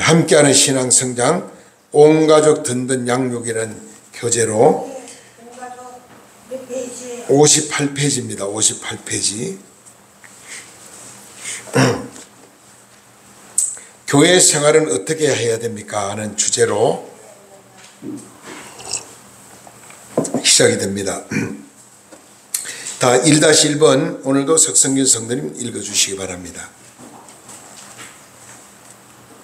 함께하는 신앙성장 온가족 든든 양육이라는 교재로 58페이지입니다. 58페이지. 교회 생활은 어떻게 해야 됩니까? 하는 주제로 시작이 됩니다. 다 1-1번 오늘도 석성균 성도님 읽어주시기 바랍니다.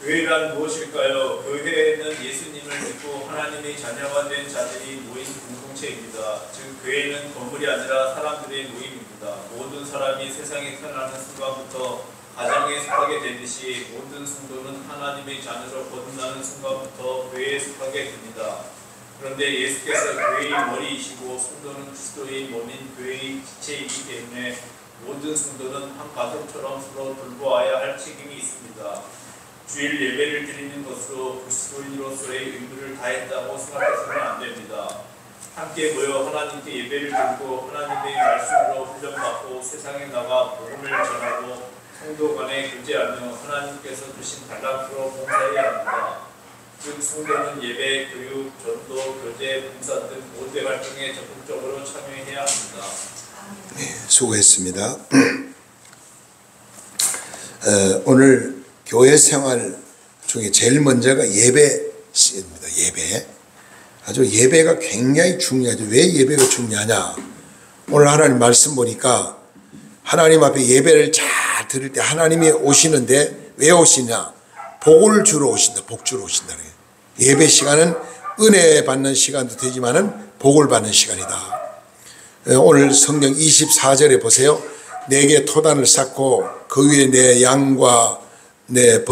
교회란 무엇일까요? 교회는 예수님을 믿고 하나님의 자녀가 된 자들이 모인 공동체입니다. 즉 교회는 건물이 아니라 사람들의 모임입니다. 모든 사람이 세상에 태어나는 순간부터 가정에 속하게 되듯이 모든 성도는 하나님의 자녀로 거듭나는 순간부터 교회에 속하게 됩니다. 그런데 예수께서 교회의 머리이시고 성도는 그리스도의 몸인 교회의 지체이기 때문에 모든 성도는 한 가족처럼 서로 돌보아야 할 책임이 있습니다. 주일 예배를 드리는 것으로 그리스도인으로서의 의무를 다했다고 생각해서는 안 됩니다. 함께 모여 하나님께 예배를 드리고 하나님의 말씀으로 훈련받고 세상에 나가 복음을 전하고 성도 간에 교제하며 하나님께서 주신 달란트로 봉사해야 합니다. 즉 성도는 예배, 교육, 전도, 교제, 봉사 등 모든 활동에 적극적으로 참여해야 합니다. 네, 수고했습니다. 오늘 교회 생활 중에 제일 먼저가 예배입니다. 예배. 아주 예배가 굉장히 중요하죠. 왜 예배가 중요하냐? 오늘 하나님 말씀 보니까 하나님 앞에 예배를 잘 드릴 때 하나님이 오시는데 왜 오시냐? 복을 주러 오신다. 복 주러 오신다. 예배 시간은 은혜 받는 시간도 되지만은 복을 받는 시간이다. 오늘 성경 24절에 보세요. 내게 토단을 쌓고 그 위에 내 양과 내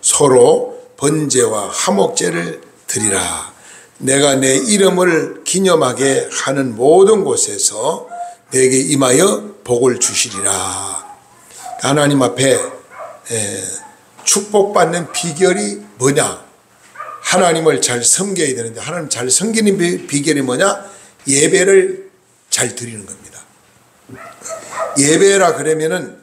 소로 번제와 화목제를 드리라. 내가 내 이름을 기념하게 하는 모든 곳에서 내게 임하여 복을 주시리라. 하나님 앞에 축복받는 비결이 뭐냐? 하나님을 잘 섬겨야 되는데 하나님 잘 섬기는 비결이 뭐냐? 예배를 잘 드리는 겁니다. 예배라 그러면은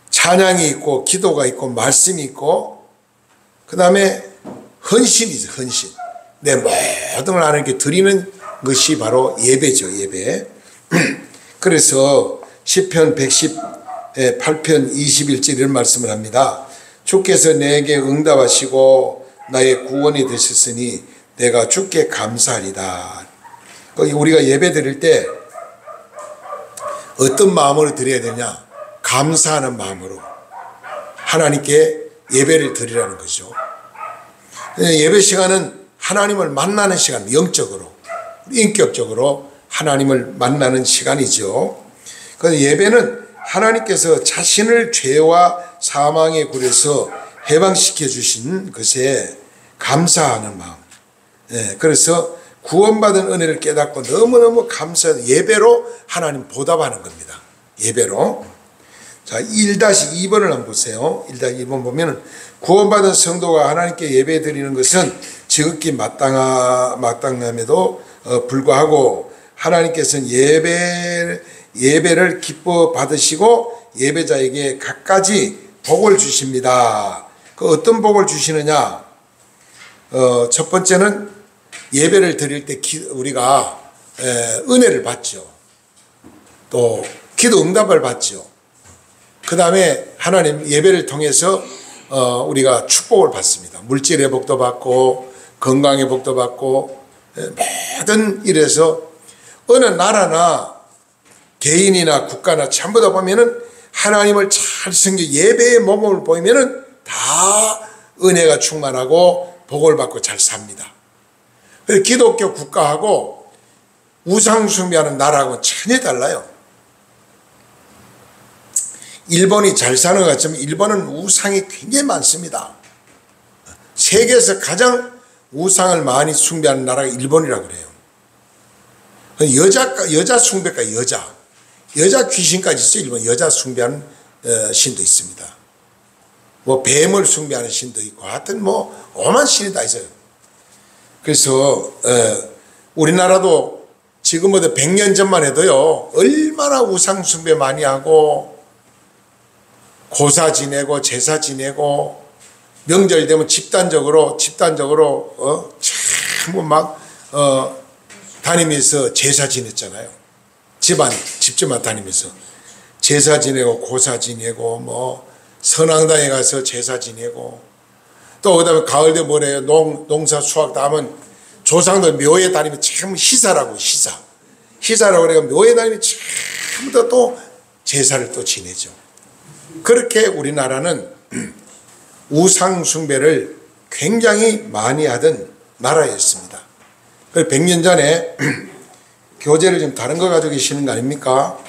찬양이 있고 기도가 있고 말씀이 있고 그 다음에 헌신이 있어요. 헌신. 내 모든 걸 하나님께 드리는 것이 바로 예배죠. 예배. 그래서 시편 118편 21절 이런 말씀을 합니다. 주께서 내게 응답하시고 나의 구원이 되셨으니 내가 주께 감사하리다. 우리가 예배 드릴 때 어떤 마음으로 드려야 되냐? 감사하는 마음으로 하나님께 예배를 드리라는 거죠. 예배 시간은 하나님을 만나는 시간, 영적으로, 인격적으로 하나님을 만나는 시간이죠. 그래서 예배는 하나님께서 자신을 죄와 사망의 굴에서 해방시켜 주신 것에 감사하는 마음. 그래서 구원받은 은혜를 깨닫고 너무너무 감사해서 예배로 하나님 보답하는 겁니다. 예배로. 자, 1-2번을 한번 보세요. 1-2번 보면은 구원받은 성도가 하나님께 예배 드리는 것은 지극히 마땅함에도 불구하고 하나님께서는 예배를 기뻐 받으시고 예배자에게 갖가지 복을 주십니다. 그 어떤 복을 주시느냐? 첫 번째는 예배를 드릴 때 우리가 은혜를 받죠. 또 기도 응답을 받죠. 그 다음에 하나님 예배를 통해서 우리가 축복을 받습니다. 물질의 복도 받고 건강의 복도 받고 모든 일에서 어느 나라나 개인이나 국가나 전부 다 보면은 하나님을 잘 섬겨 예배의 모범을 보이면은 다 은혜가 충만하고 복을 받고 잘 삽니다. 그래서 기독교 국가하고 우상 숭배하는 나라하고는 전혀 달라요. 일본이 잘 사는 것 같지만 일본은 우상이 굉장히 많습니다. 세계에서 가장 우상을 많이 숭배하는 나라가 일본이라고 그래요. 여자 숭배가 여자 귀신까지 있어요. 일본 여자 숭배하는 신도 있습니다. 뭐 뱀을 숭배하는 신도 있고 하여튼 뭐 오만 신이 다 있어요. 그래서 우리나라도 지금보다 100년 전만 해도요 얼마나 우상 숭배 많이 하고 고사 지내고 제사 지내고 명절 되면 집단적으로 전부 막 다니면서 제사 지냈잖아요. 집집만 다니면서 제사 지내고 고사 지내고 뭐 선앙당에 가서 제사 지내고 또 그다음에 가을 되면 뭐래요? 농사 수확 다 하면 조상들 묘에 다니면 참 희사라고 희사라고 그래가 묘에 다니면 전부 다 또 제사를 또 지내죠. 그렇게 우리나라는 우상 숭배를 굉장히 많이 하던 나라였습니다. 그래서 100년 전에 교재를 좀 다른 거 가지고 계시는 거 아닙니까?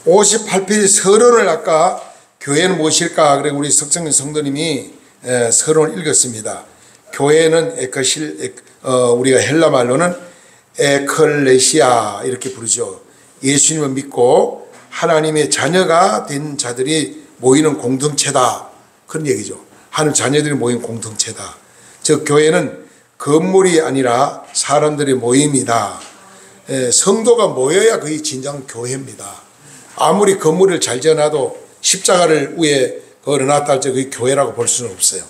58페이지 서론을 아까 교회는 무엇일까? 그래 우리 석정민 성도님이 서론을 읽었습니다. 교회는 우리가 헬라 말로는 에클레시아 이렇게 부르죠. 예수님을 믿고 하나님의 자녀가 된 자들이 모이는 공동체다. 그런 얘기죠. 하나님 자녀들이 모인 공동체다. 즉 교회는 건물이 아니라 사람들의 모임이다. 성도가 모여야 그게 진정 교회입니다. 아무리 건물을 잘 지어놔도 십자가를 위에 걸어놨다 할때 그게 교회라고 볼 수는 없어요.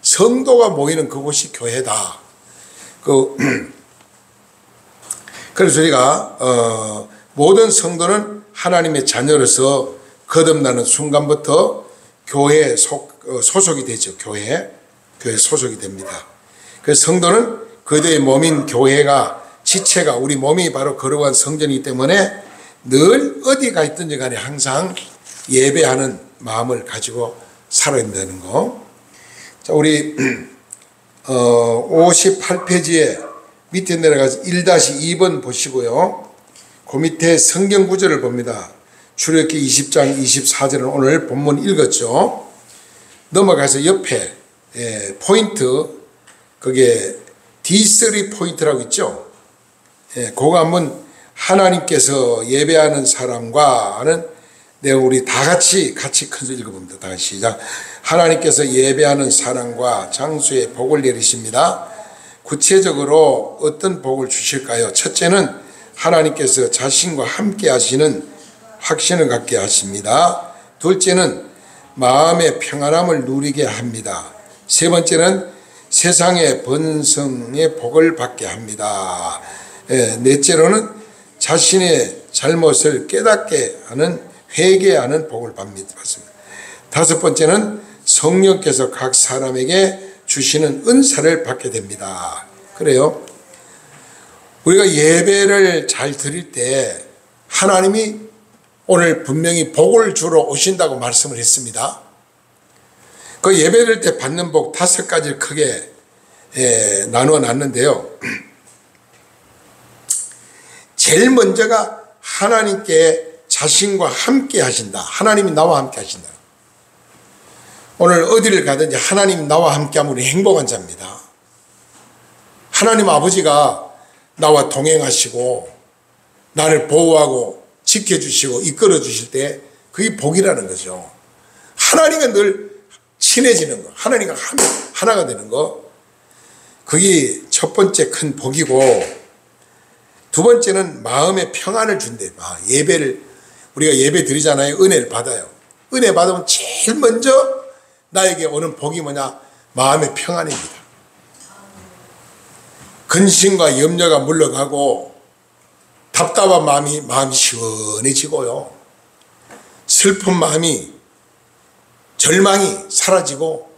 성도가 모이는 그곳이 교회다. 그래서 우리가 모든 성도는 하나님의 자녀로서 거듭나는 순간부터 교회에 소속이 되죠. 교회에 소속이 됩니다. 그래서 성도는 그들의 몸인 교회가 지체가 우리 몸이 바로 거룩한 성전이기 때문에 늘 어디 가 있든지 간에 항상 예배하는 마음을 가지고 살아야 된다는 거. 자, 우리 58페이지에 밑에 내려가서 1-2번 보시고요. 그 밑에 성경 구절을 봅니다. 출애굽기 20장 24절은 오늘 본문 읽었죠. 넘어가서 옆에 포인트 그게 D3 포인트라고 있죠. 그거 한번 하나님께서 예배하는 사람과 하는 내용 우리 다 같이 큰 소리 읽어봅니다. 다 같이 시작. 하나님께서 예배하는 사람과 장소에 복을 내리십니다. 구체적으로 어떤 복을 주실까요? 첫째는 하나님께서 자신과 함께 하시는 확신을 갖게 하십니다. 둘째는 마음의 평안함을 누리게 합니다. 세 번째는 세상의 번성의 복을 받게 합니다. 넷째로는 자신의 잘못을 깨닫게 하는 회개하는 복을 받습니다. 다섯 번째는 성령께서 각 사람에게 주시는 은사를 받게 됩니다. 그래요. 우리가 예배를 잘 드릴 때 하나님이 오늘 분명히 복을 주러 오신다고 말씀을 했습니다. 그 예배 드릴 때 받는 복 5가지를 크게 나누어 놨는데요. 제일 먼저가 하나님께 자신과 함께 하신다. 하나님이 나와 함께 하신다. 오늘 어디를 가든지 하나님 나와 함께하면 우리 행복한 자입니다. 하나님 아버지가 나와 동행하시고 나를 보호하고 지켜주시고 이끌어 주실 때 그게 복이라는 거죠. 하나님과 늘 친해지는 거, 하나님과 하나가 되는 거, 그게 첫 번째 큰 복이고, 두 번째는 마음의 평안을 준대. 우리가 예배 드리잖아요. 은혜를 받아요. 은혜 받으면 제일 먼저 나에게 오는 복이 뭐냐? 마음의 평안입니다. 근심과 염려가 물러가고 답답한 마음이 시원해지고요. 슬픈 마음이 절망이 사라지고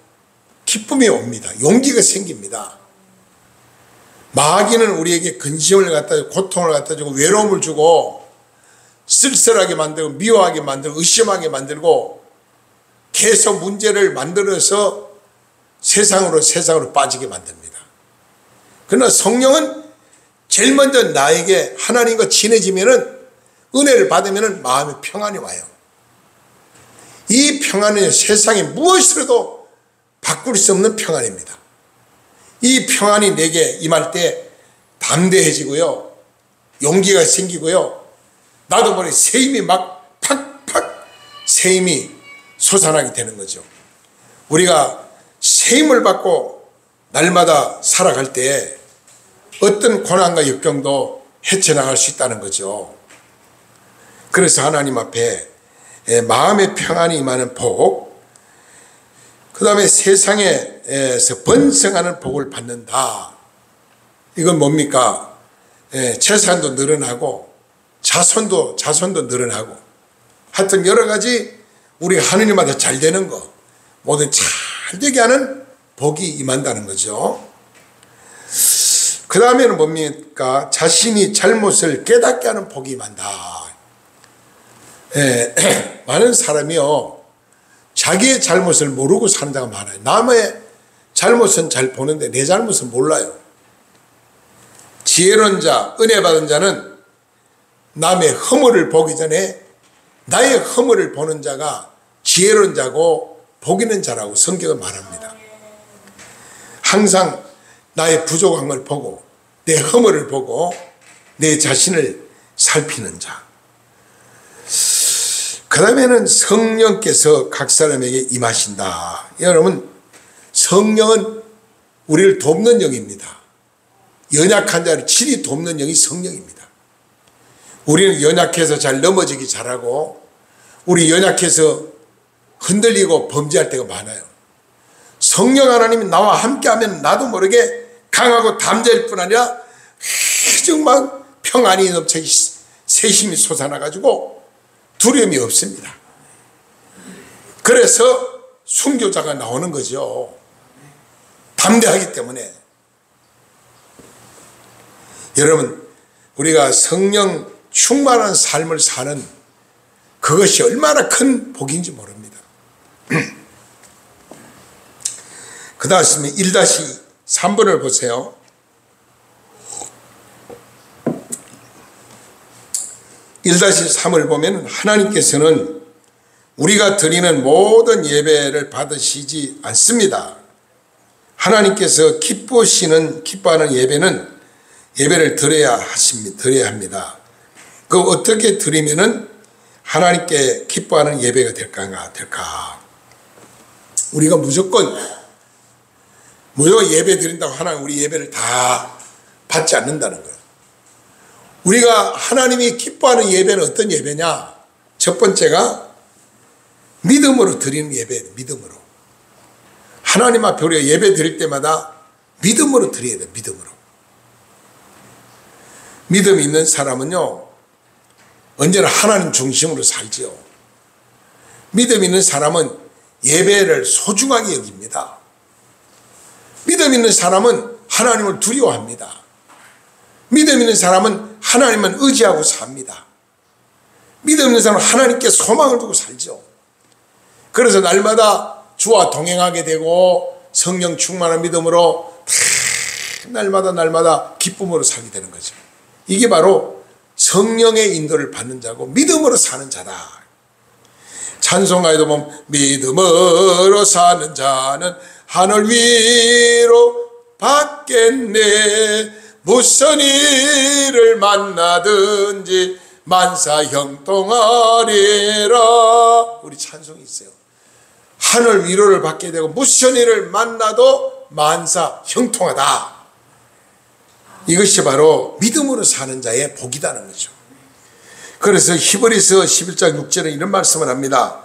기쁨이 옵니다. 용기가 생깁니다. 마귀는 우리에게 근심을 갖다 주고 고통을 갖다 주고 외로움을 주고 쓸쓸하게 만들고 미워하게 만들고 의심하게 만들고 계속 문제를 만들어서 세상으로 빠지게 만듭니다. 그러나 성령은 제일 먼저 나에게 하나님과 친해지면은 은혜를 받으면은 마음의 평안이 와요. 이 평안은 세상에 무엇으로도 바꿀 수 없는 평안입니다. 이 평안이 내게 임할 때 담대해지고요. 용기가 생기고요. 나도 모르게 새 힘이 막 팍팍 새 힘이 솟아나게 되는 거죠. 우리가 새 힘을 받고 날마다 살아갈 때 어떤 고난과 역경도 헤쳐나갈 수 있다는 거죠. 그래서 하나님 앞에 마음의 평안이 임하는 복, 그 다음에 세상에서 번성하는 복을 받는다. 이건 뭡니까? 재산도 늘어나고 자손도 늘어나고, 하여튼 여러 가지 우리가 하느님한테 잘 되는 거, 모든 잘 되게 하는 복이 임한다는 거죠. 그 다음에는 뭡니까? 자신이 잘못을 깨닫게 하는 복이 임한다. 많은 사람이요, 자기의 잘못을 모르고 사는 자가 많아요. 남의 잘못은 잘 보는데 내 잘못은 몰라요. 지혜로운 자, 은혜 받은 자는 남의 허물을 보기 전에 나의 허물을 보는 자가 지혜로운 자고 복 있는 자라고 성경은 말합니다. 항상 나의 부족한 걸 보고 내 허물을 보고 내 자신을 살피는 자. 그 다음에는 성령께서 각 사람에게 임하신다. 여러분, 성령은 우리를 돕는 영입니다. 연약한 자를 친히 돕는 영이 성령입니다. 우리는 연약해서 잘 넘어지기 잘하고, 우리 연약해서 흔들리고 범죄할 때가 많아요. 성령 하나님이 나와 함께하면 나도 모르게 강하고 담대할 뿐 아니라 정말 평안이 넘치기, 세심이 솟아나가지고 두려움이 없습니다. 그래서 순교자가 나오는 거죠. 담대하기 때문에. 여러분, 우리가 성령 충만한 삶을 사는 그것이 얼마나 큰 복인지 모릅니다. 그 다음에 1-3번을 보세요. 1-3을 보면 하나님께서는 우리가 드리는 모든 예배를 받으시지 않습니다. 하나님께서 기뻐하는 예배를 드려야 합니다. 그 어떻게 드리면은 하나님께 기뻐하는 예배가 될까? 우리가 무조건 예배 드린다고 하나님 우리 예배를 다 받지 않는다는 거예요. 우리가 하나님이 기뻐하는 예배는 어떤 예배냐? 첫 번째가 믿음으로 드리는 예배예요. 믿음으로. 하나님 앞에 우리가 예배 드릴 때마다 믿음으로 드려야 돼요. 믿음으로. 믿음 있는 사람은요, 언제나 하나님 중심으로 살지요. 믿음 있는 사람은 예배를 소중하게 여깁니다. 믿음 있는 사람은 하나님을 두려워합니다. 믿음 있는 사람은 하나님만 의지하고 삽니다. 믿음 있는 사람은 하나님께 소망을 두고 살죠. 그래서 날마다 주와 동행하게 되고 성령 충만한 믿음으로 날마다 기쁨으로 살게 되는 거죠. 이게 바로 성령의 인도를 받는 자고 믿음으로 사는 자다. 찬송가에도 보면 믿음으로 사는 자는 하늘 위로 받겠네. 무슨 일을 만나든지 만사 형통하리라. 우리 찬송이 있어요. 하늘 위로를 받게 되고 무슨 일을 만나도 만사 형통하다. 이것이 바로 믿음으로 사는 자의 복이라는 거죠. 그래서 히브리서 11장 6절에 이런 말씀을 합니다.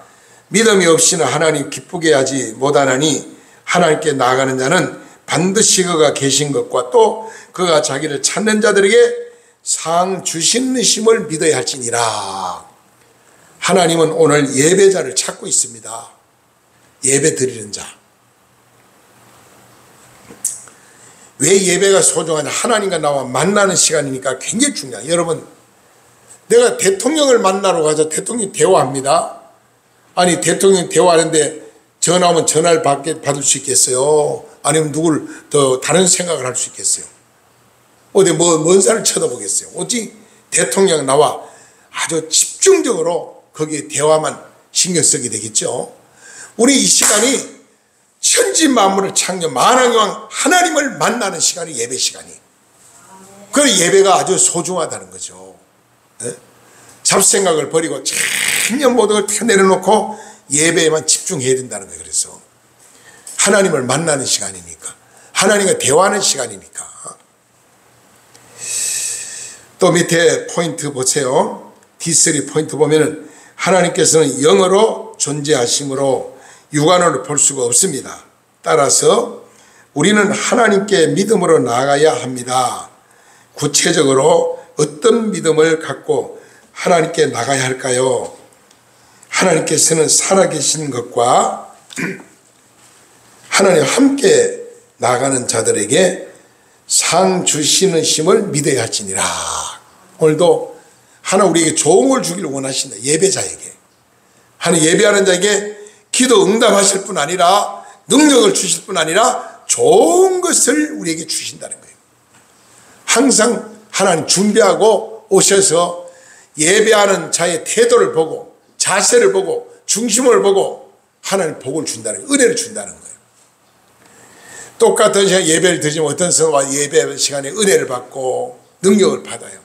믿음이 없이는 하나님 기쁘게 하지 못하나니 하나님께 나아가는 자는 반드시 그가 계신 것과 또 그가 자기를 찾는 자들에게 상 주시는 심을 믿어야 할지니라. 하나님은 오늘 예배자를 찾고 있습니다. 예배 드리는 자. 왜 예배가 소중하냐? 하나님과 나와 만나는 시간이니까 굉장히 중요해요. 여러분, 내가 대통령을 만나러 가서 대통령이 대화합니다. 아니, 대통령이 대화하는데 전화 오면 전화를 받을 수 있겠어요? 아니면 누굴 더 다른 생각을 할 수 있겠어요? 어디 먼 산을 쳐다보겠어요? 오직 대통령 나와 아주 집중적으로 거기에 대화만 신경 쓰게 되겠죠. 우리 이 시간이 천지 만물을 창조 만왕왕 하나님을 만나는 시간이 예배 시간이. 그 예배가 아주 소중하다는 거죠. 네? 잡생각을 버리고 전혀 모든 걸 다 내려놓고 예배에만 집중해야 된다는 거예요. 그래서 하나님을 만나는 시간이니까, 하나님과 대화하는 시간이니까. 또 밑에 포인트 보세요. D3 포인트 보면은 하나님께서는 영으로 존재하심으로 육안으로 볼 수가 없습니다. 따라서 우리는 하나님께 믿음으로 나아가야 합니다. 구체적으로 어떤 믿음을 갖고 하나님께 나가야 할까요? 하나님께서는 살아계신 것과 하나님 함께 나가는 자들에게 상 주시는 심을 믿어야 할지니라. 오늘도 하나님 우리에게 좋은 걸 주기를 원하신다. 예배자에게. 하나님 예배하는 자에게 기도 응답하실 뿐 아니라 능력을 주실 뿐 아니라 좋은 것을 우리에게 주신다는 거예요. 항상 하나님 준비하고 오셔서 예배하는 자의 태도를 보고 자세를 보고 중심을 보고 하나님 복을 준다는 거예요. 은혜를 준다는 거예요. 똑같은 시간 예배를 드리면 어떤 성도가 예배 시간에 은혜를 받고 능력을 받아요.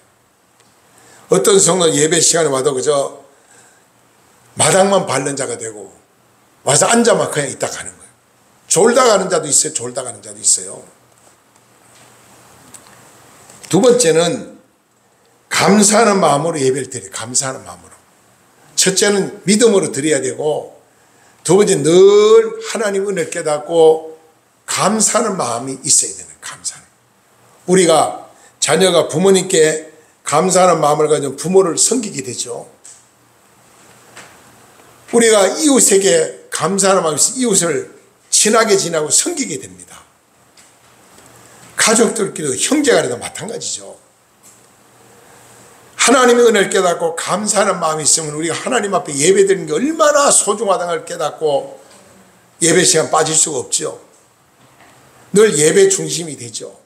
어떤 성도는 예배 시간에 와도 그저 마당만 밟는 자가 되고 와서 앉아만 그냥 있다 가는 거예요. 졸다 가는 자도 있어요. 졸다 가는 자도 있어요. 두 번째는 감사하는 마음으로 예배를 드려요. 감사하는 마음으로. 첫째는 믿음으로 드려야 되고 두 번째 늘 하나님 은혜를 깨닫고 감사하는 마음이 있어야 되는 거예요. 감사하는. 우리가 자녀가 부모님께 감사하는 마음을 가지고 부모를 섬기게 되죠. 우리가 이웃에게 감사하는 마음이 있어 이웃을 친하게 지내고 섬기게 됩니다. 가족들끼리도 형제간에도 마찬가지죠. 하나님의 은혜를 깨닫고 감사하는 마음이 있으면 우리가 하나님 앞에 예배드리는 게 얼마나 소중하다는 걸 깨닫고 예배 시간 빠질 수가 없죠. 늘 예배 중심이 되죠.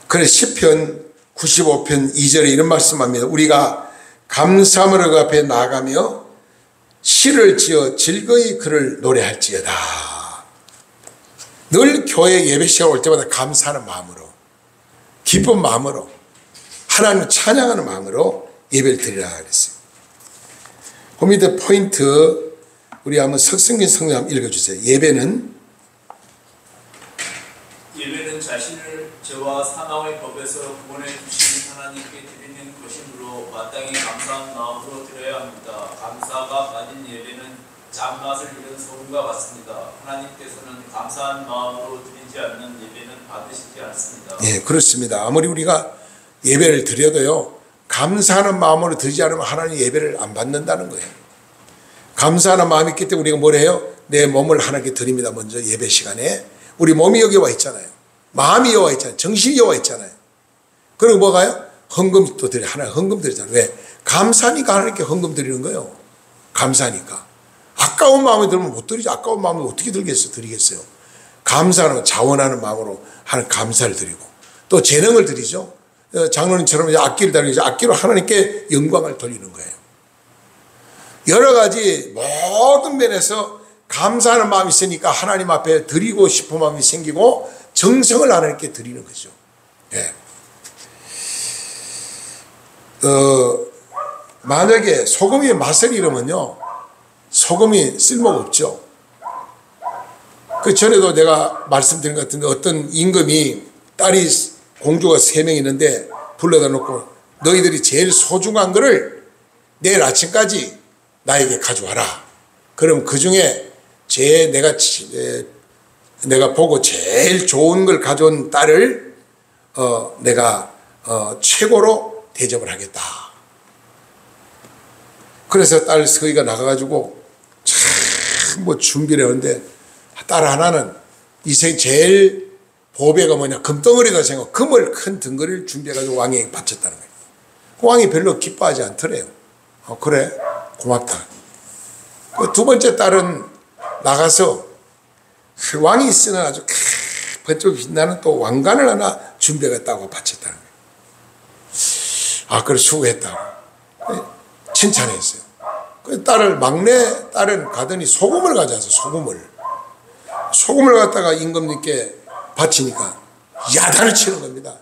그래서 시편 95편 2절에 이런 말씀합니다. 우리가 감사함으로 그 앞에 나아가며 시를 지어 즐거이 그를 노래할지어다. 늘 교회 예배 시간 올 때마다 감사하는 마음으로 기쁜 마음으로 하나님을 찬양하는 마음으로 예배를 드리라 그랬어요. 그 밑에 포인트 우리 한번 석성긴 성경 한번 읽어주세요. 예배는 자신을 죄와 사망의 법에서 구원해 주신 하나님께 드리는 것이므로 마땅히 감사한 마음으로 드려야 합니다. 감사가 빠진 예배는 짠맛을 잃은 소금과 같습니다. 하나님께서는 감사한 마음으로 드리지 않는 예배는 받으시지 않습니다. 예, 그렇습니다. 아무리 우리가 예배를 드려도요, 감사하는 마음으로 드리지 않으면 하나님 예배를 안 받는다는 거예요. 감사하는 마음이 있기 때문에 우리가 뭘 해요? 내 몸을 하나님께 드립니다. 먼저 예배 시간에. 우리 몸이 여기 와 있잖아요. 마음이 여기 와 있잖아요. 정신이 여기 와 있잖아요. 그리고 뭐가요? 헌금도 드려. 하나님 헌금 드리잖아요. 왜? 감사하니까 하나님께 헌금 드리는 거예요. 감사하니까. 아까운 마음이 들면 못 드리죠. 아까운 마음을 어떻게 드리겠어요. 감사하는, 자원하는 마음으로 하나님 감사를 드리고 또 재능을 드리죠. 장로님처럼 악기를 다루죠. 악기로 하나님께 영광을 돌리는 거예요. 여러 가지 모든 면에서 감사하는 마음이 있으니까 하나님 앞에 드리고 싶은 마음이 생기고 정성을 하나님께 드리는 거죠. 예. 만약에 소금이 맛을 잃으면요, 소금이 쓸모가 없죠. 그 전에도 내가 말씀드린 것 같은데 어떤 임금이 딸이 공주가 3명 있는데 불러다 놓고 너희들이 제일 소중한 거를 내일 아침까지 나에게 가져와라. 그럼 그 중에 내가 보고 제일 좋은 걸 가져온 딸을 내가 최고로 대접을 하겠다. 그래서 딸 서희가 나가가지고 참 뭐 준비를 하는데 딸 하나는 이생 제일 보배가 뭐냐, 금덩어리다 생각하고 금을 큰 덩어리를 준비해가지고 왕에게 바쳤다는 거예요. 그 왕이 별로 기뻐하지 않더래요. 그래, 고맙다. 그 두 번째 딸은 나가서 왕이 쓰는 아주 번쩍 빛나는 또 왕관을 하나 준비하겠다고 바쳤다는 거예요. 그래, 수고했다. 칭찬했어요. 그 막내 딸은 가더니 소금을 가져와서 소금을 갖다가 임금님께 바치니까 야단을 치는 겁니다.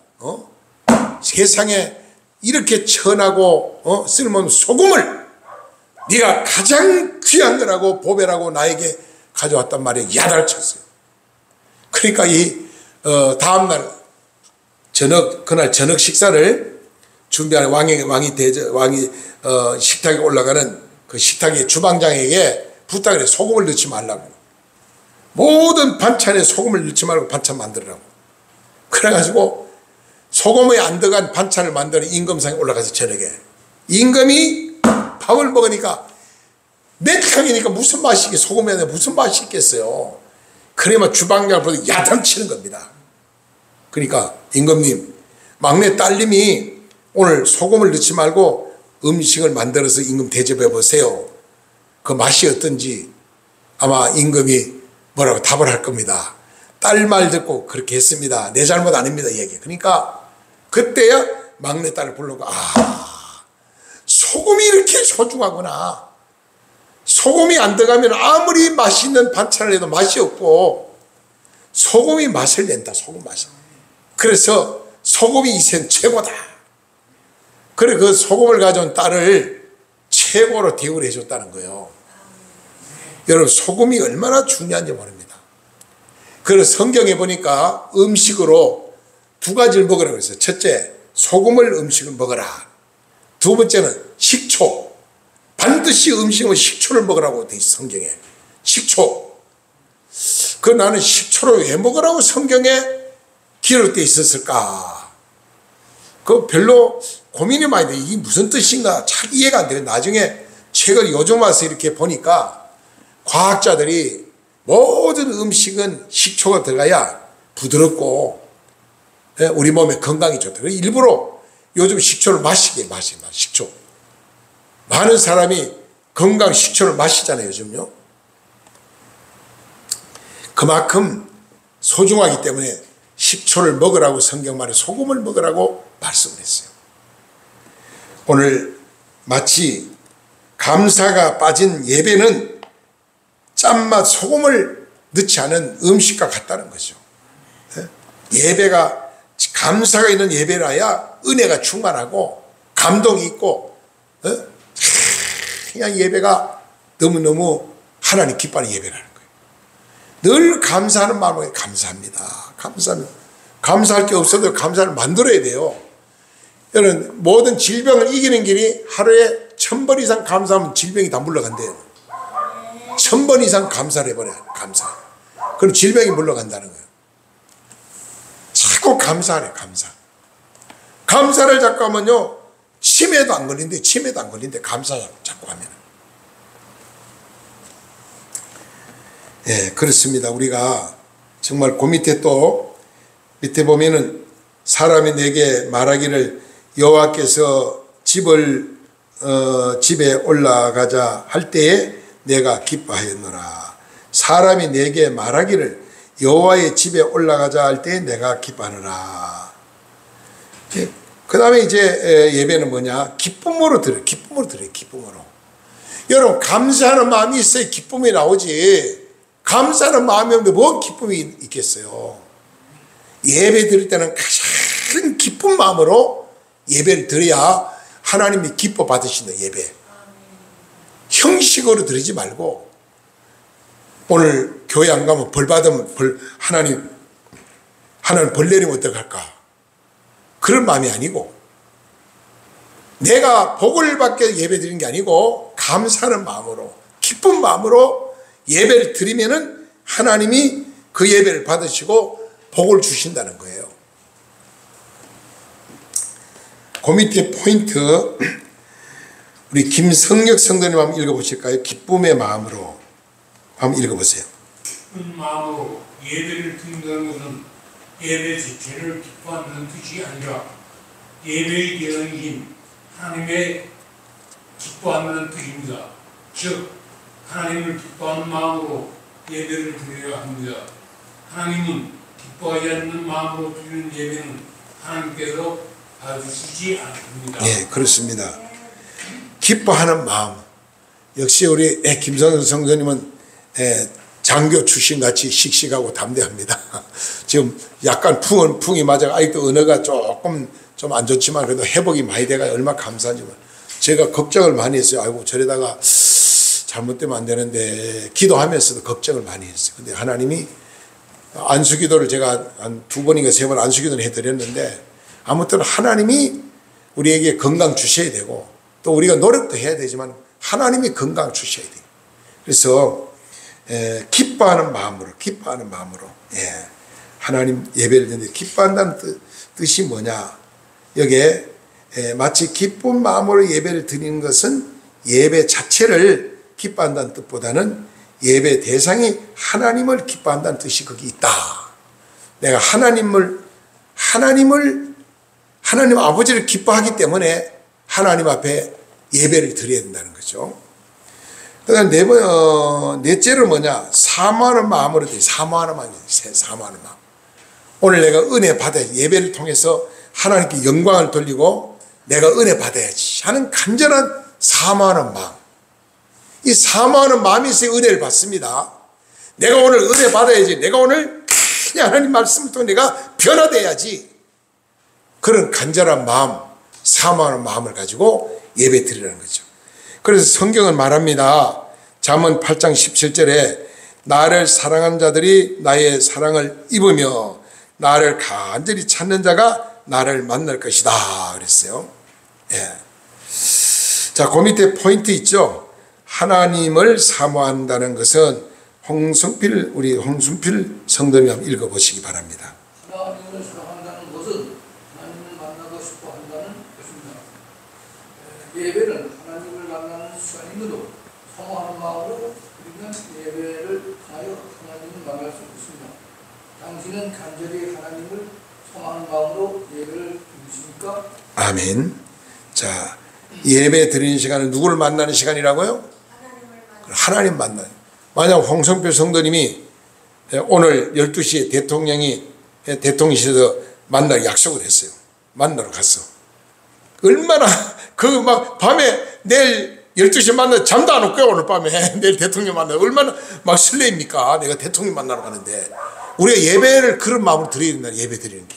세상에 이렇게 천하고 쓸모없는 소금을 네가 가장 귀한 거라고 보배라고 나에게 가져왔단 말이에요. 야단을 쳤어요. 그러니까 다음날 그날 저녁 식사를 준비하는 왕이 식탁에 올라가는 그 식탁의 주방장에게 부탁을 해. 소금을 넣지 말라고. 모든 반찬에 소금을 넣지 말고 반찬 만들으라고. 그래가지고 소금이 안 들어간 반찬을 만드는 임금상에 올라가서 저녁에 임금이 밥을 먹으니까 매탕이니까 무슨 맛이 있겠어요. 소금이 아니라 무슨 맛이 있겠어요. 그러면 주방장을 보고 야단치는 겁니다. 그러니까 임금님, 막내 딸님이 오늘 소금을 넣지 말고 음식을 만들어서 임금 대접해 보세요. 그 맛이 어떤지 아마 임금이 뭐라고 답을 할 겁니다. 딸 말 듣고 그렇게 했습니다. 내 잘못 아닙니다. 얘기. 그러니까 그때야 막내 딸을 불러고, 소금이 이렇게 소중하구나. 소금이 안 들어가면 아무리 맛있는 반찬을 해도 맛이 없고 소금이 맛을 낸다. 소금 맛을. 그래서 소금이 이생 최고다. 그래 그 소금을 가져온 딸을 최고로 대우를 해줬다는 거예요. 여러분 소금이 얼마나 중요한지 모릅니다. 그래서 성경에 보니까 음식으로 두 가지를 먹으라고 했어요. 첫째, 소금을 음식을 먹어라. 두 번째는 식초. 반드시 음식은 식초를 먹으라고 돼 있어. 성경에. 식초. 그 나는 식초를 왜 먹으라고 성경에 기록되어 있었을까? 그 별로 고민이 많이 돼. 이게 무슨 뜻인가 잘 이해가 안 돼요. 나중에 책을 요즘 와서 이렇게 보니까 과학자들이 모든 음식은 식초가 들어가야 부드럽고 우리 몸에 건강이 좋다. 그래서 일부러 요즘 식초를 마시게 식초. 많은 사람이 건강 식초를 마시잖아요. 요즘요. 그만큼 소중하기 때문에 식초를 먹으라고 성경 말에 소금을 먹으라고 말씀을 했어요. 오늘 마치 감사가 빠진 예배는 짠맛 소금을 넣지 않은 음식과 같다는 거죠. 예배가 감사가 있는 예배라야 은혜가 충만하고 감동이 있고 그냥 예배가 너무너무 하나님 기뻐하는 예배라는 거예요. 늘 감사하는 마음으로 감사합니다. 감사합니다. 감사할 게 없어도 감사를 만들어야 돼요. 여러분 모든 질병을 이기는 길이 하루에 1000번 이상 감사하면 질병이 다 물러간대요. 1000번 이상 감사를 해버려요. 감사. 그럼 질병이 물러간다는 거예요. 자꾸 감사하래. 감사. 감사를 자꾸 하면요 치매도 안 걸린대. 치매도 안 걸린대. 감사 자꾸 하면. 예, 그렇습니다. 우리가 정말 그 밑에 또 밑에 보면은 사람이 내게 말하기를 여호와께서 집에 올라가자 할 때에 내가 기뻐하였노라. 사람이 내게 말하기를 여호와의 집에 올라가자 할 때에 내가 기뻐하노라. 그 다음에 이제 예배는 뭐냐? 기쁨으로 드려요. 기쁨으로 드려요. 기쁨으로. 여러분 감사하는 마음이 있어야 기쁨이 나오지. 감사하는 마음이 없는데 뭐 기쁨이 있겠어요. 예배 드릴 때는 가장 기쁜 마음으로 예배를 드려야 하나님이 기뻐 받으신다. 예배. 형식으로 드리지 말고 오늘 교회 안 가면 벌 받으면 하나님 벌 내리면 어떡할까? 그런 마음이 아니고 내가 복을 받게 예배 드리는 게 아니고 감사하는 마음으로 기쁜 마음으로 예배를 드리면은 하나님이 그 예배를 받으시고 복을 주신다는 거예요. 그 밑에 포인트 우리 김성력 성도님 한번 읽어보실까요? 기쁨의 마음으로 한번 읽어보세요. 기쁜 마음으로 예배를 드린다는 것은 예배 자체를 기뻐하는 뜻이 아니라 예배의 대상인 하나님의 기뻐하는 뜻입니다. 즉 하나님을 기뻐하는 마음으로 예배를 드려야 합니다. 하나님은 기뻐하지 않는 마음으로 드리는 예배는 하나님께서 받으시지 않습니다. 네, 그렇습니다. 기뻐하는 마음. 역시 우리 김성현 성도님은 장교 출신같이 씩씩하고 담대합니다. 지금 약간 풍이 맞아 아직도 언어가 조금 좀 안 좋지만 그래도 회복이 많이 돼가 얼마나 감사한지. 제가 걱정을 많이 했어요. 아이고 저러다가 잘못되면 안 되는데 기도하면서도 걱정을 많이 했어요. 근데 하나님이 안수기도를 제가 한 2번인가 3번 안수기도를 해드렸는데 아무튼 하나님이 우리에게 건강 주셔야 되고 또 우리가 노력도 해야 되지만 하나님이 건강 주셔야 돼요. 그래서 기뻐하는 마음으로 하나님 예배를 드리는데 기뻐한다는 뜻이 뭐냐? 여기에 마치 기쁜 마음으로 예배를 드리는 것은 예배 자체를 기뻐한다는 뜻보다는 예배 대상이 하나님을 기뻐한다는 뜻이 거기 있다. 내가 하나님 아버지를 기뻐하기 때문에 하나님 앞에 예배를 드려야 된다는 거죠. 그다음 넷째로 뭐냐? 사모하는 마음으로 돼. 사모하는 마음. 오늘 내가 은혜 받아야지. 예배를 통해서 하나님께 영광을 돌리고 내가 은혜 받아야지 하는 간절한 사모하는 마음. 이 사모하는 마음이 있어야 은혜를 받습니다. 내가 오늘 은혜 받아야지. 내가 오늘 하나님 말씀을 통해 내가 변화돼야지. 그런 간절한 마음, 사모하는 마음을 가지고 예배 드리라는 거죠. 그래서 성경은 말합니다. 잠언 8장 17절에 나를 사랑하는 자들이 나의 사랑을 입으며 나를 간절히 찾는 자가 나를 만날 것이다 그랬어요. 예. 자, 그 밑에 포인트 있죠. 하나님을 사모한다는 것은 우리 홍순필 성도님 한번 읽어보시기 바랍니다. 하나님을 사랑한다는 것은 하나님을 만나고 싶어 한다는 것입니다. 예배는 하나님을 만나는 시간이므로 사모하는 마음으로 우리는 예배를 하여 하나님을 만날 수 있습니다. 당신은 간절히 하나님을 사모하는 마음으로 예배를 드리십니까? 아멘. 자, 예배 드리는 시간은 누구를 만나는 시간이라고요? 하나님 만나요. 만약 홍성필 성도님이 오늘 12시에 대통령이 대통령실에서 만날 약속을 했어요. 만나러 갔어. 얼마나 막 밤에 내일 12시에 만나 잠도 안 올게요. 오늘 밤에 내일 대통령 만나요. 얼마나 막 설레입니까? 내가 대통령 만나러 가는데. 우리가 예배를 그런 마음으로 드려야 된다. 예배 드리는 게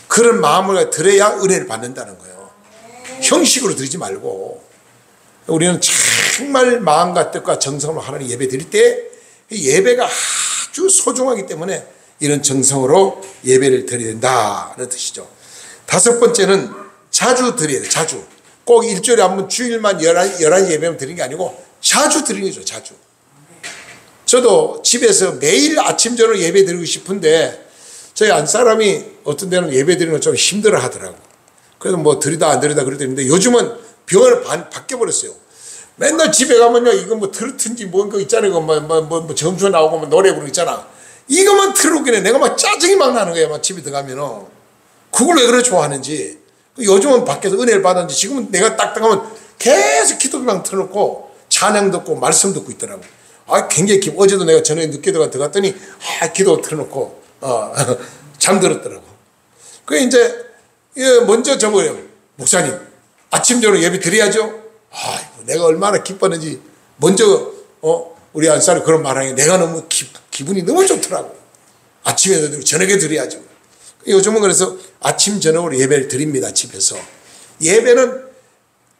그런 마음을 드려야 은혜를 받는다는 거예요. 형식으로 드리지 말고 우리는 정말 마음과 뜻과 정성으로 하나님 예배 드릴 때 예배가 아주 소중하기 때문에 이런 정성으로 예배를 드려야 된다는 뜻이죠. 다섯 번째는 자주 드려야 돼요. 자주. 꼭 일주일에 한 번 주일만 11 예배만 드리는 게 아니고 자주 드리는 거죠. 자주. 저도 집에서 매일 아침 저녁 예배 드리고 싶은데 저희 안사람이 어떤 데는 예배 드리는 걸 좀 힘들어 하더라고. 그래서 뭐 드리다 안 드리다 그러더니 요즘은 병을 바뀌어버렸어요. 맨날 집에 가면요, 이거 뭐 트로트인지 뭔가 있잖아요. 뭐 점수 나오고 뭐 노래 부르는 거 있잖아. 이것만 틀어놓긴 해. 내가 막 짜증이 막 나는 거야. 막 집에 들어가면은. 그걸 왜 그렇게 좋아하는지. 요즘은 밖에서 은혜를 받았는지 지금은 내가 딱 들어가면 계속 기도방 틀어놓고 찬양 듣고 말씀 듣고 있더라고. 굉장히 어제도 내가 저녁에 늦게 들어갔더니 기도 틀어놓고 잠들었더라고. 그 이제 먼저 저거예요. 목사님 아침 저녁 예배 드려야죠. 내가 얼마나 기뻤는지 먼저 우리 안사람이 그런 말하니 내가 너무 기분이 너무 좋더라고. 아침에도 드리고 저녁에 드려야죠. 요즘은 그래서 아침 저녁으로 예배를 드립니다. 집에서. 예배는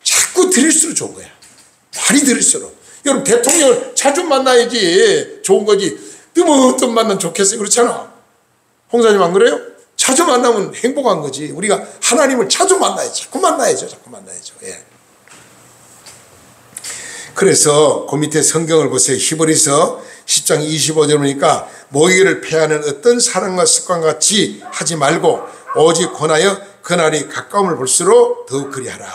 자꾸 드릴수록 좋은 거야. 많이 드릴수록. 여러분 대통령을 자주 만나야지 좋은 거지. 뜨문뜨문 만나면 좋겠어요. 그렇잖아. 홍사님 안 그래요? 자주 만나면 행복한 거지. 우리가 하나님을 자주 만나야지. 자꾸 만나야죠. 예. 그래서 그 밑에 성경을 보세요. 히브리서 10장 25절 보니까 모이기를 패하는 어떤 사랑과 습관과 같이 하지 말고 오직 권하여 그날이 가까움을 볼수록 더욱 그리하라.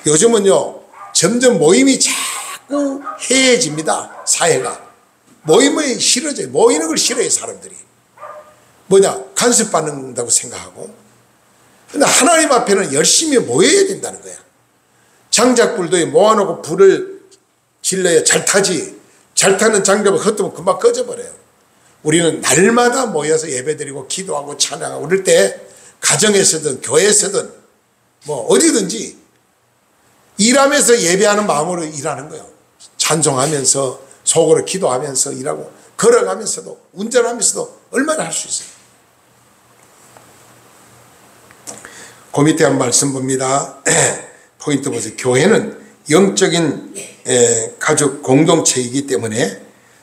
요즘은요 점점 모임이 자꾸 해해집니다. 사회가 모임이 싫어져요. 모이는 걸 싫어해요. 사람들이 간섭받는다고 생각하고. 근데 하나님 앞에는 열심히 모여야 된다는 거야. 장작불도 모아놓고 불을 질러야 잘 타지. 잘 타는 장작을 흩으면 금방 꺼져버려요. 우리는 날마다 모여서 예배드리고 기도하고 찬양하고 그럴 때 가정에서든 교회에서든 뭐 어디든지 일하면서 예배하는 마음으로 일하는 거예요. 찬송하면서 속으로 기도하면서 일하고 걸어가면서도 운전하면서도 얼마나 할 수 있어요. 그 밑에 한 말씀 봅니다. 포인트 보세요. 교회는 영적인 가족 공동체이기 때문에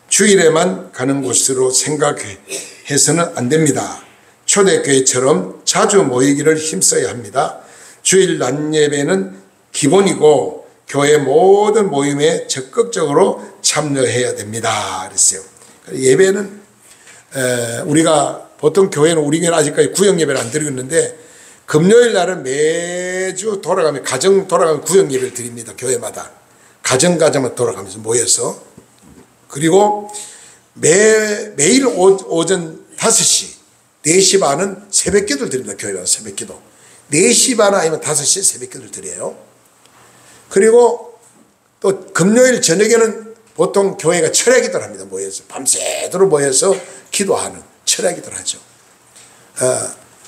주일에만 가는 곳으로 생각해서는 안 됩니다. 초대교회처럼 자주 모이기를 힘써야 합니다. 주일 낮 예배는 기본이고 교회 모든 모임에 적극적으로 참여해야 됩니다. 그랬어요. 예배는 우리가 보통 교회는 우리 교회는 아직까지 구역 예배를 안 드리고 있는데 금요일 날은 매주 돌아가면 가정 돌아가면 구역 예배를 드립니다. 교회마다 가정가정을 돌아가면서 모여서 그리고 매일 오전 5시 4시 반은 새벽기도를 드립니다. 교회마다 새벽기도 4시 반 아니면 5시에 새벽기도를 드려요. 그리고 또 금요일 저녁에는 보통 교회가 철야기도를 합니다. 모여서 밤새도록 모여서 기도하는 철야기도를 하죠.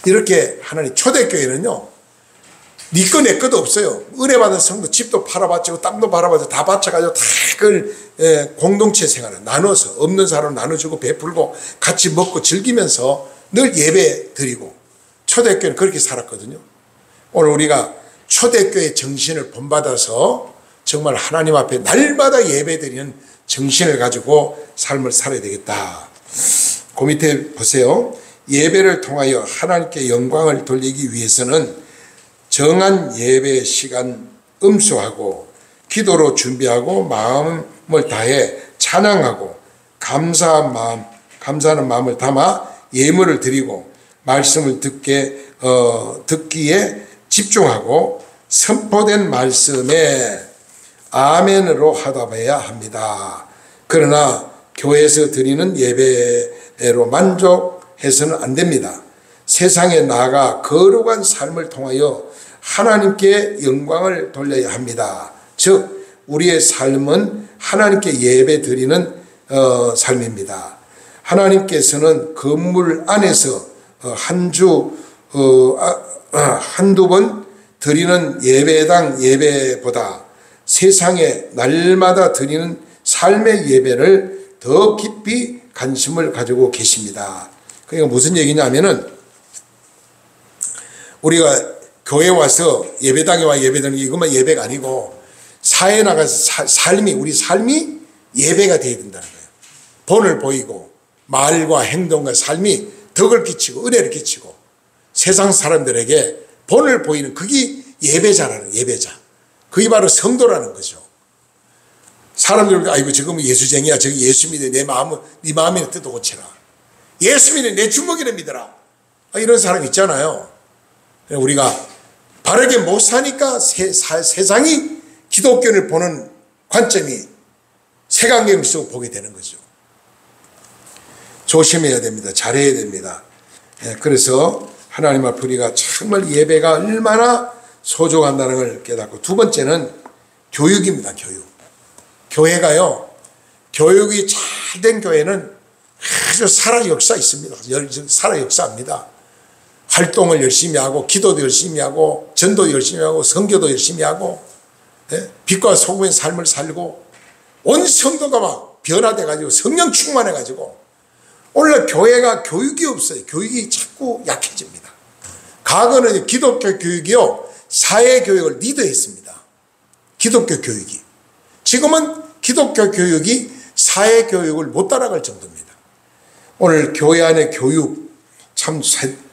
이렇게 하나님 초대교회는요 니 거 내 거도 없어요. 은혜 받은 성도 집도 팔아바치고 땅도 팔아바치고 다 바쳐가지고 다 그걸 공동체 생활을 나눠서 없는 사람 나눠주고 베풀고 같이 먹고 즐기면서 늘 예배 드리고 초대교회는 그렇게 살았거든요. 오늘 우리가 초대교회 정신을 본받아서 정말 하나님 앞에 날마다 예배 드리는 정신을 가지고 삶을 살아야 되겠다. 그 밑에 보세요. 예배를 통하여 하나님께 영광을 돌리기 위해서는 정한 예배 시간 음수하고 기도로 준비하고 마음을 다해 찬양하고 감사하는 마음을 담아 예물을 드리고 말씀을 듣기에 집중하고 선포된 말씀에 아멘으로 하답해야 합니다. 그러나 교회에서 드리는 예배로 만족해서는 안 됩니다. 세상에 나아가 거룩한 삶을 통하여 하나님께 영광을 돌려야 합니다. 즉 우리의 삶은 하나님께 예배 드리는 삶입니다. 하나님께서는 건물 안에서 한두 번 드리는 예배당 예배보다 세상에 날마다 드리는 삶의 예배를 더 깊이 관심을 가지고 계십니다. 그러니까 무슨 얘기냐면은 우리가 교회 와서 예배당에 와 예배드리는 게 이것만 예배가 아니고 사회에 나가서 우리 삶이 예배가 되어야 된다는 거예요. 본을 보이고 말과 행동과 삶이 덕을 끼치고 은혜를 끼치고 세상 사람들에게 본을 보이는 그게 예배자라는 예배자. 그게 바로 성도라는 거죠. 사람들은 아이고 지금 예수쟁이야. 저기 예수 믿어. 네 마음의 뜻도 고쳐라. 예수 믿어. 내 주먹이를 믿어라. 이런 사람 있잖아요. 우리가 바르게 못 사니까 세상이 기독교를 보는 관점이 색안경을 쓰고 보게 되는 거죠. 조심해야 됩니다. 잘해야 됩니다. 그래서 하나님 앞에 우리가 정말 예배가 얼마나 소중한다는 걸 깨닫고 두 번째는 교육입니다. 교회가요. 교육이 잘 된 교회는 아주 살아 역사 있습니다. 살아 역사합니다. 활동을 열심히 하고 기도도 열심히 하고 전도 열심히 하고 선교도 열심히 하고 빛과 소금의 삶을 살고 온 성도가 막 변화돼 가지고 성령 충만해 가지고 오늘날 교회가 교육이 없어요. 교육이 자꾸 약해집니다. 과거는 기독교 교육이요 사회 교육을 리드했습니다. 기독교 교육이. 지금은 기독교 교육이 사회 교육을 못 따라갈 정도입니다. 오늘 교회 안의 교육 참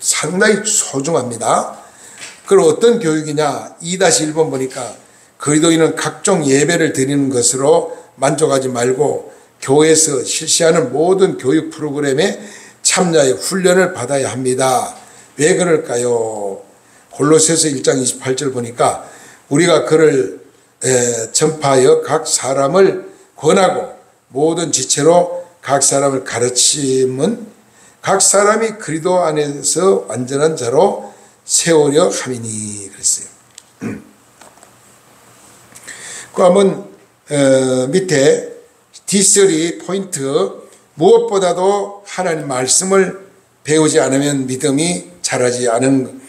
상당히 소중합니다. 그럼 어떤 교육이냐? 2-1번 보니까 그리스도인은 각종 예배를 드리는 것으로 만족하지 말고 교회에서 실시하는 모든 교육 프로그램에 참여하여 훈련을 받아야 합니다. 왜 그럴까요? 골로새서 1장 28절 보니까 우리가 그를 전파하여 각 사람을 권하고 모든 지체로 각 사람을 가르침은 각 사람이 그리스도 안에서 완전한 자로 세우려 함이니 그랬어요. 그 한번 밑에 D3 포인트 무엇보다도 하나님 말씀을 배우지 않으면 믿음이 자라지 않은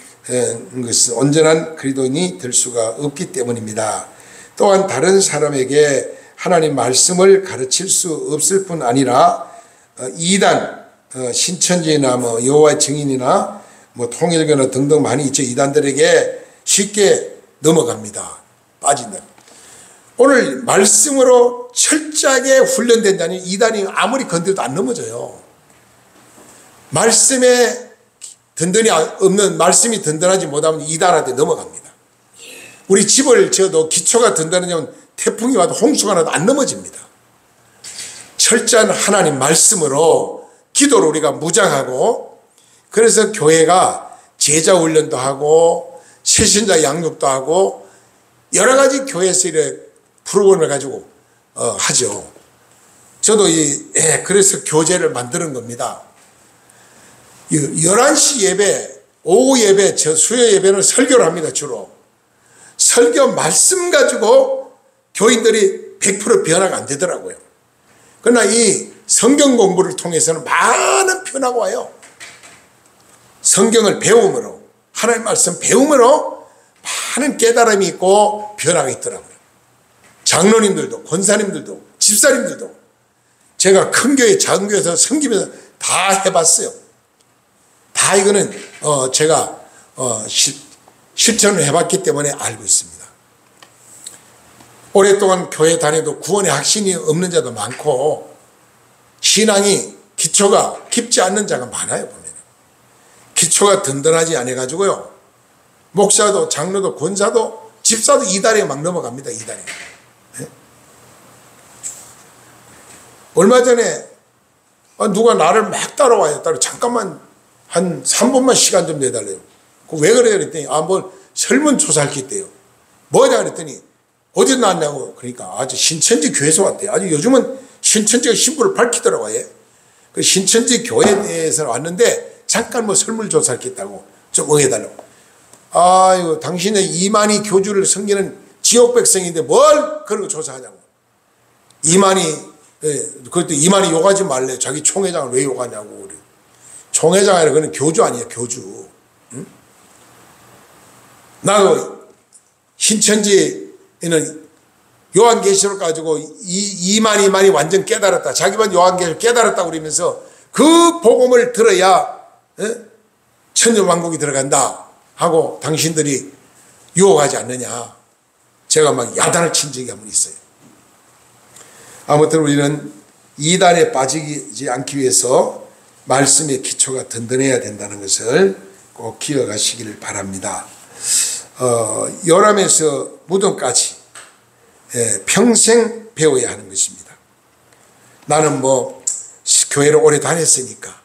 것은 온전한 그리스도인이 될 수가 없기 때문입니다. 또한 다른 사람에게 하나님 말씀을 가르칠 수 없을 뿐 아니라 이단 신천지나 여호와의 증인이나 통일교나 등등 많이 있죠. 이단들에게 쉽게 넘어갑니다. 빠진다. 오늘 말씀으로 철저하게 훈련된다니 이단이 아무리 건드려도 안 넘어져요. 말씀에 든든히 없는 말씀이 든든하지 못하면 이단한테 넘어갑니다. 우리 집을 지어도 기초가 든다는 점은 태풍이 와도 홍수가 나도 안 넘어집니다. 철저한 하나님 말씀으로 기도로 우리가 무장하고, 그래서 교회가 제자 훈련도 하고 새신자 양육도 하고 여러 가지 교회에서 이렇게 프로그램을 가지고 하죠. 저도 그래서 교재를 만드는 겁니다. 11시 예배, 오후 예배, 수요 예배는 설교를 합니다. 주로 설교 말씀 가지고 교인들이 100% 변화가 안 되더라고요. 그러나 이 성경 공부를 통해서는 많은 변화가 와요. 성경을 배움으로, 하나님 말씀 배움으로 많은 깨달음이 있고 변화가 있더라고요. 장로님들도, 권사님들도, 집사님들도, 제가 큰 교회, 작은 교회에서 섬기면서 다 해봤어요. 다 이거는 제가 실천을 해봤기 때문에 알고 있습니다. 오랫동안 교회 다녀도 구원의 확신이 없는 자도 많고, 신앙이 기초가 깊지 않는 자가 많아요. 보면 기초가 든든하지 않아가지고요, 목사도 장로도 권사도 집사도 이단에 막 넘어갑니다. 이단에. 네? 얼마 전에 누가 나를 막 따라와요. 잠깐만 한 3분만 시간 좀 내달래요. 왜 그래요? 그랬더니 뭐 설문조사할 게 있대요. 뭐냐 그랬더니 어디서 나왔냐고. 그러니까 아주 신천지 교회에서 왔대요. 아주 요즘은 신천지가 신부를 밝히더라고요. 그 신천지 교회에서 왔는데 잠깐 뭐 설문조사할 게 있다고 좀 응해달라고. 아이고, 당신의 이만희 교주를 섬기는 지옥 백성인데 뭘 그런 거 조사하냐고. 그것도 이만희 욕하지 말래. 자기 총회장을 왜 욕하냐고. 그래. 총회장 아니라 그는 교주 아니에요. 교주. 응? 나도 신천지에는 요한계시록 가지고 이만희 완전 깨달았다. 자기만 요한계시록 깨달았다고 그러면서 그 복음을 들어야 천년왕국이 들어간다 하고 당신들이 유혹하지 않느냐. 제가 막 야단을 친 적이 한 번 있어요. 아무튼 우리는 이단에 빠지지 않기 위해서 말씀의 기초가 든든해야 된다는 것을 꼭 기억하시기를 바랍니다. 요람에서 무덤까지 평생 배워야 하는 것입니다. 나는 뭐 교회를 오래 다녔으니까,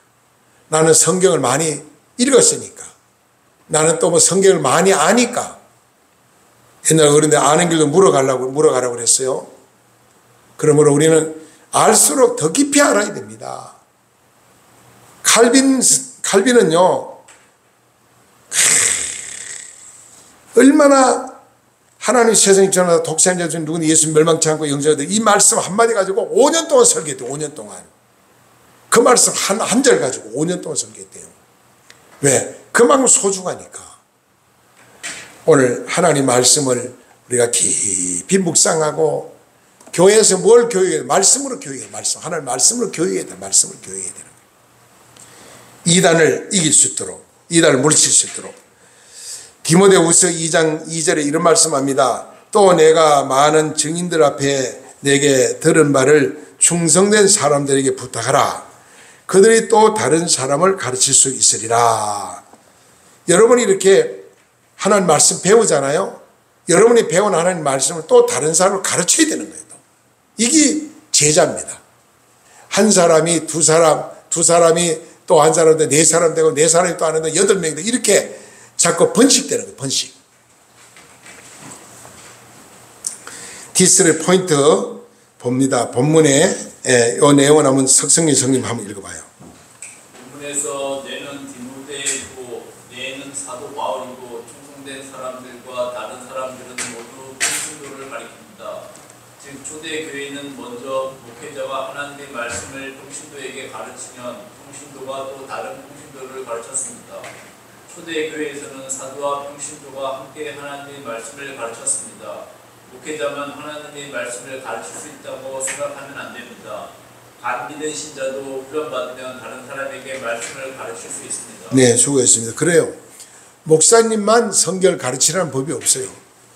나는 성경을 많이 읽었으니까, 나는 또 뭐 성경을 많이 아니까. 옛날 어른들 아는 길도 물어가라고 그랬어요. 그러므로 우리는 알수록 더 깊이 알아야 됩니다. 칼빈은요, 얼마나 하나님 세상에 전하다 독사인 자 누구는 예수 멸망치 않고 영생하되, 이 말씀 한마디 가지고 5년 동안 설교했대요. 5년 동안. 그 말씀 한 절 가지고 5년 동안 설교했대요. 왜? 그만큼 소중하니까. 오늘 하나님 말씀을 우리가 깊이 묵상하고, 교회에서 뭘 교육해야 돼? 말씀으로 교육해야 돼. 말씀. 하나님 말씀으로 교육해야 돼. 말씀을 교육해야 되는 거예요. 이단을 이길 수 있도록, 이단을 물리칠 수 있도록. 디모데후서 2장 2절에 이런 말씀합니다. 또 내가 많은 증인들 앞에 내게 들은 바를 충성된 사람들에게 부탁하라. 그들이 또 다른 사람을 가르칠 수 있으리라. 여러분이 이렇게 하나님 말씀 배우잖아요. 여러분이 배운 하나님 말씀을 또 다른 사람을 가르쳐야 되는 거예요. 이게 제자입니다. 한 사람이 두 사람이 또 한 사람 되고 네 사람 되고 네 사람이 또 하는데 8명이 되고 이렇게 자꾸 번식되는 거예요. 번식. 디스를 포인트 봅니다. 본문에 이 내용을 한번 석성일 성님 한번 읽어봐요. 본문에서 내는 디모데이고 내는 사도 바울이고 충성된 사람들과 다른 사람들은 모두 평신도를 가리킵니다. 즉 초대 교회는 먼저 목회자가 하나님의 말씀을 평신도에게 가르치면 평신도가 또 다른 평신도를 가르쳤습니다. 초대 교회에서는 사도와 평신도가 함께 하나님의 말씀을 가르쳤습니다. 목회자만 하나님의 말씀을 가르칠 수 있다고 생각하면 안 됩니다. 안 믿은 신자도 훈련받으면 다른 사람에게 말씀을 가르칠 수 있습니다. 네, 수고했습니다. 그래요. 목사님만 성경을 가르치라는 법이 없어요.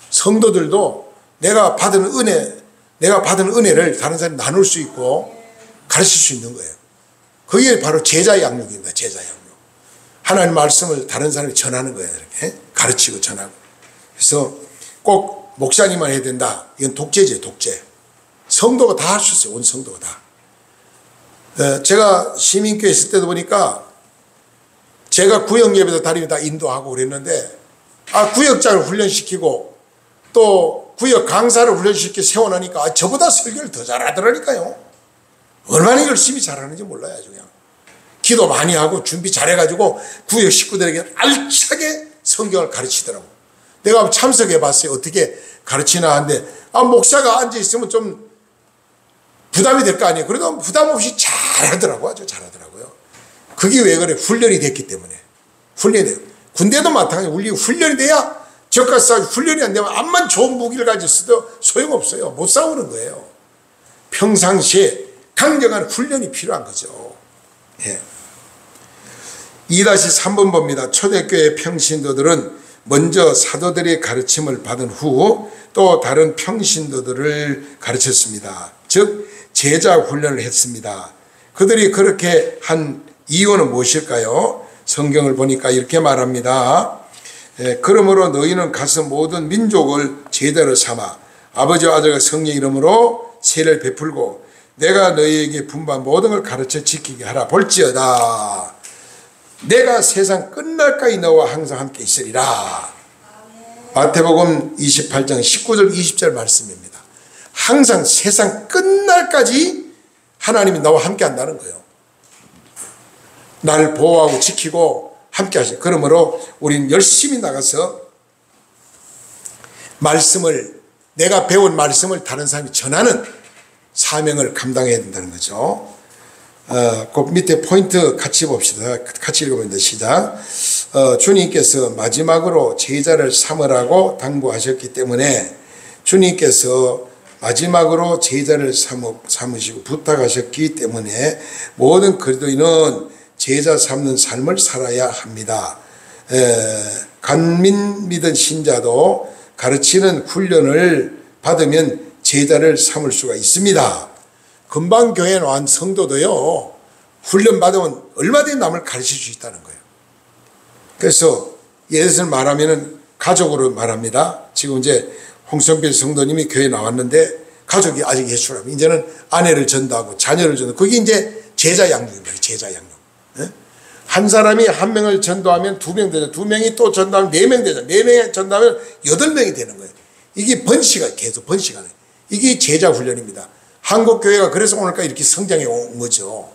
성도들도 내가 받은 은혜를 다른 사람이 나눌 수 있고 가르칠 수 있는 거예요. 그게 바로 제자 양육입니다. 제자 양육. 하나님 말씀을 다른 사람이 전하는 거예요. 이렇게 가르치고 전하고. 그래서 꼭 목사님만 해야 된다. 이건 독재죠, 독재. 성도가 다 할 수 있어요. 온 성도가 다. 제가 시민교회 있을 때도 보니까 제가 구역 예배도 다니다 인도하고 그랬는데 구역장을 훈련시키고 또 구역 강사를 훈련시켜 세워놓으니까 저보다 설교를 더 잘하더라니까요. 얼마나 열심히 잘하는지 몰라요. 아주 그냥 기도 많이 하고 준비 잘해가지고 구역 식구들에게 알차게 성경을 가르치더라고. 내가 참석해 봤어요. 어떻게 가르치나 하는데 목사가 앉아있으면 좀 부담이 될 거 아니에요. 그래도 부담 없이 잘하더라고. 아주 잘하더라고요. 그게 왜 그래? 훈련이 됐기 때문에. 훈련이 돼요. 군대도 마찬가지예요. 우리 훈련이 돼야 적과 싸우고, 훈련이 안 되면 암만 좋은 무기를 가졌어도 소용없어요. 못 싸우는 거예요. 평상시에 강력한 훈련이 필요한 거죠. 예. 2-3번 봅니다. 초대교회 평신도들은 먼저 사도들의 가르침을 받은 후 또 다른 평신도들을 가르쳤습니다. 즉 제자 훈련을 했습니다. 그들이 그렇게 한 이유는 무엇일까요? 성경을 보니까 이렇게 말합니다. 그러므로 너희는 가서 모든 민족을 제자로 삼아 아버지와 아들과 성령 이름으로 세례를 베풀고 내가 너희에게 분부한 모든 걸 가르쳐 지키게 하라. 볼지어다 내가 세상 끝날까지 너와 항상 함께 있으리라. 마태복음 28장 19절 20절 말씀입니다. 항상 세상 끝날까지 하나님이 나와 함께 한다는 거예요. 나를 보호하고 지키고 함께 하시죠. 그러므로 우리는 열심히 나가서 말씀을, 내가 배운 말씀을 다른 사람이 전하는 사명을 감당해야 된다는 거죠. 그 밑에 포인트 같이 봅시다. 같이 읽어봅니다. 시작. 주님께서 마지막으로 제자를 삼으라고 당부하셨기 때문에 주님께서 마지막으로 제자를 삼으시고 부탁하셨기 때문에 모든 그리스도인은 제자 삼는 삶을 살아야 합니다. 간민 믿은 신자도 가르치는 훈련을 받으면 제자를 삼을 수가 있습니다. 금방 교회에 나온 성도도요, 훈련 받으면 얼마든지 남을 가르칠 수 있다는 거예요. 그래서 예를 들어서 말하면 가족으로 말합니다. 지금 이제 홍성필 성도님이 교회에 나왔는데 가족이 아직 예수라면 이제는 아내를 전도하고 자녀를 전도하고 그게 이제 제자 양육입니다. 제자 양육. 한 사람이 한 명을 전도하면 2명 되죠. 2명이 또 전도하면 4명 되죠. 4명이 전도하면 8명이 되는 거예요. 이게 번식이 계속 번식하는 거예요. 이게 제자 훈련입니다. 한국 교회가 그래서 오늘까지 이렇게 성장해 온 거죠.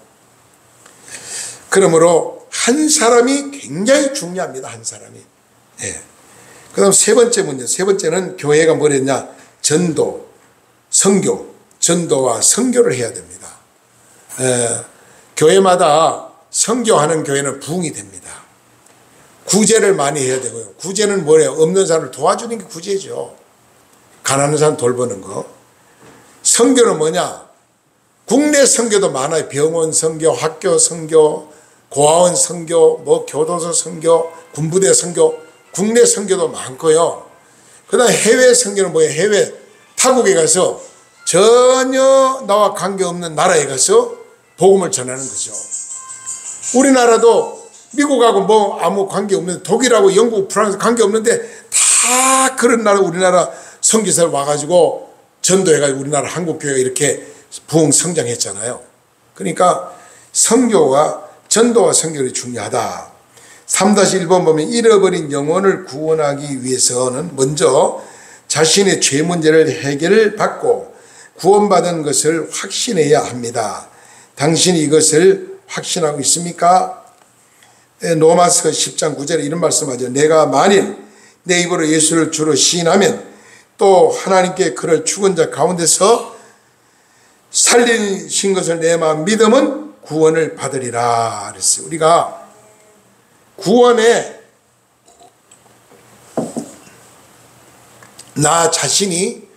그러므로 한 사람이 굉장히 중요합니다. 한 사람이. 예. 그 다음 세 번째 문제. 세 번째는 교회가 뭘 했냐? 전도, 선교. 전도와 선교를 해야 됩니다. 교회마다 선교하는 교회는 부흥이 됩니다. 구제를 많이 해야 되고요. 구제는 뭐예요? 없는 사람을 도와주는 게 구제죠. 가난한 사람 돌보는 거. 선교는 뭐냐? 국내 선교도 많아요. 병원 선교, 학교 선교, 고아원 선교, 교도소 선교, 군부대 선교, 국내 선교도 많고요. 그 다음에 해외 선교는 뭐예요? 해외 타국에 가서 전혀 나와 관계없는 나라에 가서 복음을 전하는 거죠. 우리나라도 미국하고 아무 관계없는데 독일하고 영국, 프랑스 관계없는데 다 그런 나라 우리나라 선교사를 와가지고 전도해가지고 우리나라 한국교회가 이렇게 부흥 성장했잖아요. 그러니까 선교와 전도와 선교가 중요하다. 3-1번 보면 잃어버린 영혼을 구원하기 위해서는 먼저 자신의 죄 문제를 해결을 받고 구원받은 것을 확신해야 합니다. 당신이 이것을 확신하고 있습니까? 로마서 10장 9절에 이런 말씀하죠. 내가 만일 내 입으로 예수를 주로 시인하면 또 하나님께 그를 죽은 자 가운데서 살리신 것을 내 마음 믿으면 구원을 받으리라 그랬어요. 우리가 구원에 나 자신이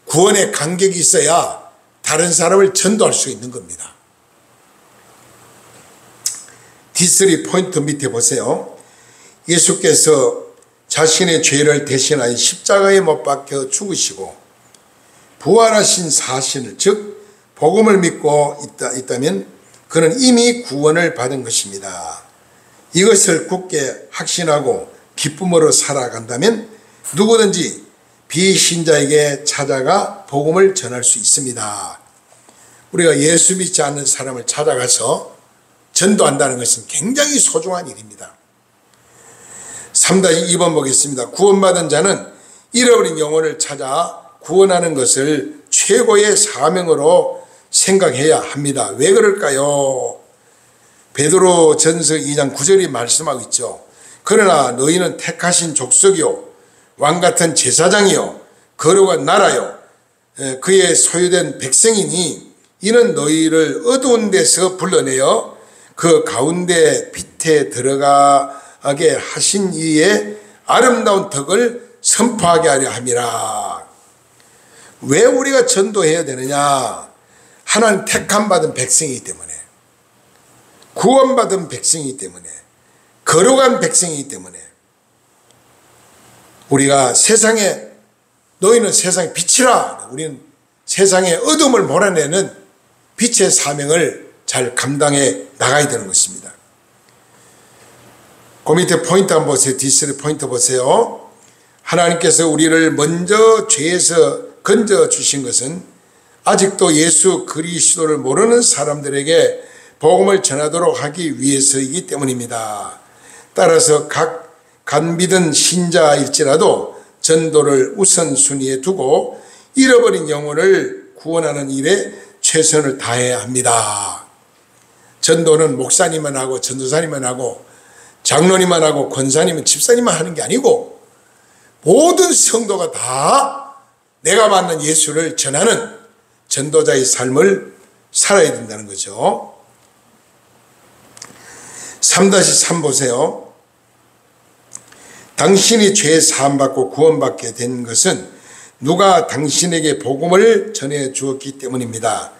구원에 간격이 있어야 다른 사람을 전도할 수 있는 겁니다. D3 포인트 밑에 보세요. 예수께서 자신의 죄를 대신하여 십자가에 못 박혀 죽으시고 부활하신 사실을 즉 복음을 믿고 있다면 그는 이미 구원을 받은 것입니다. 이것을 굳게 확신하고 기쁨으로 살아간다면 누구든지 비신자에게 찾아가 복음을 전할 수 있습니다. 우리가 예수 믿지 않는 사람을 찾아가서 전도한다는 것은 굉장히 소중한 일입니다. 3-2번 보겠습니다. 구원받은 자는 잃어버린 영혼을 찾아 구원하는 것을 최고의 사명으로 생각해야 합니다. 왜 그럴까요? 베드로 전서 2장 9절이 말씀하고 있죠. 그러나 너희는 택하신 족속이요 왕같은 제사장이요 거룩한 나라요 그의 소유된 백성이니 이는 너희를 어두운 데서 불러내어 그 가운데 빛에 들어가게 하신 이의 아름다운 덕을 선포하게 하려 함이라. 왜 우리가 전도해야 되느냐? 하나님 택함 받은 백성이기 때문에, 구원받은 백성이기 때문에, 거룩한 백성이기 때문에, 우리가 세상에, 너희는 세상의 빛이라, 우리는 세상의 어둠을 몰아내는 빛의 사명을 잘 감당해 나가야 되는 것입니다. 그 밑에 포인트 한번 보세요. D3 포인트 보세요. 하나님께서 우리를 먼저 죄에서 건져 주신 것은 아직도 예수 그리스도를 모르는 사람들에게 복음을 전하도록 하기 위해서이기 때문입니다. 따라서 각 간비든 신자일지라도 전도를 우선순위에 두고 잃어버린 영혼을 구원하는 일에 최선을 다해야 합니다. 전도는 목사님만 하고 전도사님만 하고 장로님만 하고 권사님은 집사님만 하는 게 아니고 모든 성도가 다 내가 만난 예수를 전하는 전도자의 삶을 살아야 된다는 거죠. 3-3 보세요. 당신이 죄 사함받고 구원받게 된 것은 누가 당신에게 복음을 전해 주었기 때문입니다.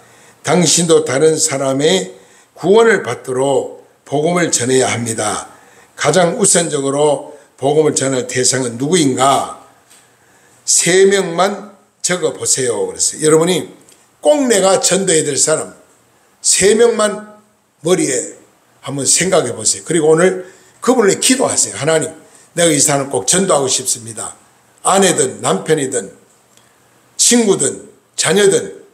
당신도 다른 사람의 구원을 받도록 복음을 전해야 합니다. 가장 우선적으로 복음을 전할 대상은 누구인가? 3명만 적어 보세요. 그래서 여러분이 꼭 내가 전도해야 될 사람 3명만 머리에 한번 생각해 보세요. 그리고 오늘 그분을 기도하세요. 하나님, 내가 이 사람을 꼭 전도하고 싶습니다. 아내든 남편이든 친구든 자녀든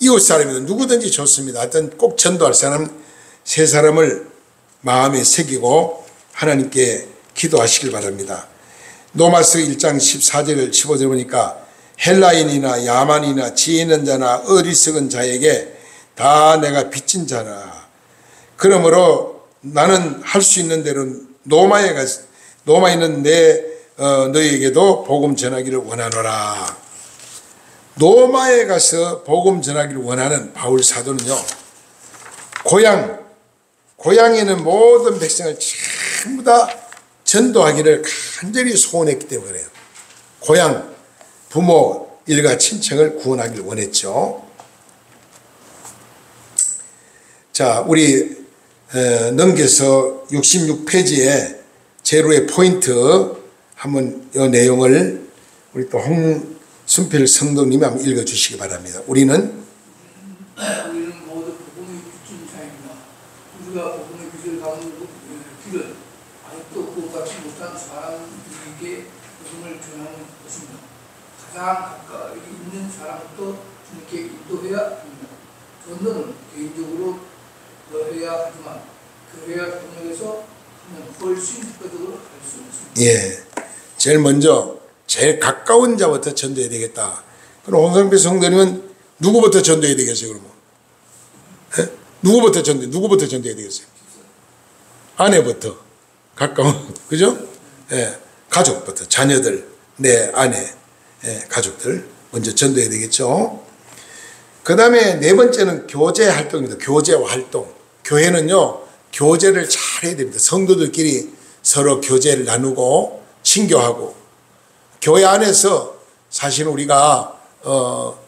이웃사람이든 누구든지 좋습니다. 하여튼 꼭 전도할 사람 3사람을 마음에 새기고 하나님께 기도하시길 바랍니다. 로마서 1장 14절 15절 보니까 헬라인이나 야만이나 지혜 있는 자나 어리석은 자에게 다 내가 빚진 자라. 그러므로 나는 할 수 있는 대로 로마에 있는 너희에게도 복음 전하기를 원하노라. 로마에 가서 복음 전하기를 원하는 바울 사도는요, 고향에 있는 모든 백성을 전부 다 전도하기를 간절히 소원했기 때문에 그래요. 고향, 부모, 일가, 친척을 구원하기를 원했죠. 자, 우리 넘겨서 66페이지에 제로의 포인트 한번 이 내용을 우리 또 홍순필 성도님이 한번 읽어주시기 바랍니다. 우리는 모두 복음의 빚진 자입니다. 우리가 복음의 빚을 갚는 길은 아직도 그것같이 못한 사람들에게 복음을 전하는 것입니다. 가장 가까이 있는 사람부터 주님께 인도해야 합니다. 전도는 개인적으로 해야 하지만 교회와 동역에서 하면 훨씬 효과적으로 할 수 있습니다. 예, 제일 먼저 제일 가까운 자부터 전도해야 되겠다. 그럼 홍성필 성도님은 누구부터 전도해야 되겠어요? 그러면 누구부터 전도해야 되겠어요? 아내부터 가까운, 그죠? 예, 가족부터, 자녀들, 내 아내, 예, 가족들 먼저 전도해야 되겠죠. 그 다음에 4번째는 교제 활동입니다. 교제와 활동. 교회는요, 교제를 잘 해야 됩니다. 성도들끼리 서로 교제를 나누고 친교하고, 교회 안에서 사실 우리가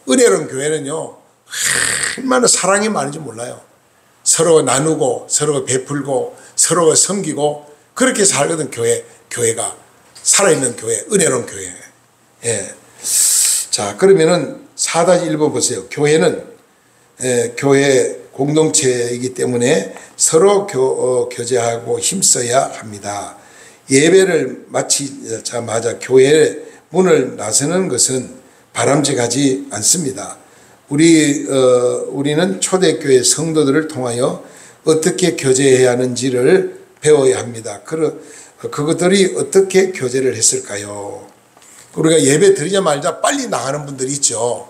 은혜로운 교회는요, 얼마나 사랑이 많은지 몰라요. 서로 나누고 서로 베풀고 서로 섬기고 그렇게 살거든. 교회가 살아있는 교회, 은혜로운 교회. 예. 자, 그러면은 4-1번 보세요. 교회는 교회 공동체이기 때문에 서로 교제하고 힘써야 합니다. 예배를 마치자마자 교회 문을 나서는 것은 바람직하지 않습니다. 우리는 초대교회 성도들을 통하여 어떻게 교제해야 하는지를 배워야 합니다. 그것들이 어떻게 교제를 했을까요? 우리가 예배 드리자마자 빨리 나가는 분들이 있죠.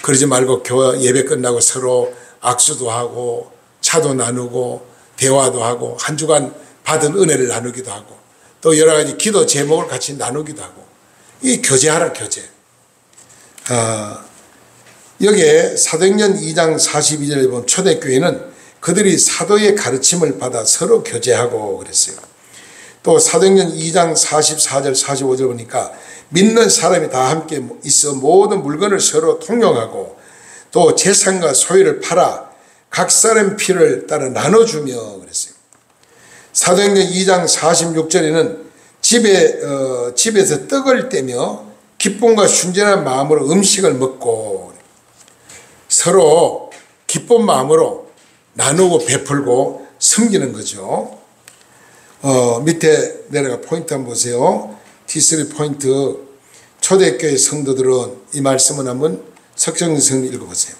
그러지 말고 예배 끝나고 서로 악수도 하고 차도 나누고 대화도 하고 한 주간 받은 은혜를 나누기도 하고 또 여러 가지 기도 제목을 같이 나누기도 하고 이 교제하라 교제. 여기에 사도행전 2장 42절에 보면 초대교회는 그들이 사도의 가르침을 받아 서로 교제하고 그랬어요. 또 사도행전 2장 44절 45절 보니까 믿는 사람이 다 함께 있어 모든 물건을 서로 통용하고 또 재산과 소유를 팔아 각 사람 필요를 따라 나눠주며 그랬어요. 사도행전 2장 46절에는 집에서 떡을 떼며 기쁨과 순전한 마음으로 음식을 먹고 서로 기쁜 마음으로 나누고 베풀고 섬기는 거죠. 밑에 내려가 포인트 한번 보세요. T3 포인트. 초대교회 성도들은 이 말씀을 한번 석정선 선생님 읽어보세요.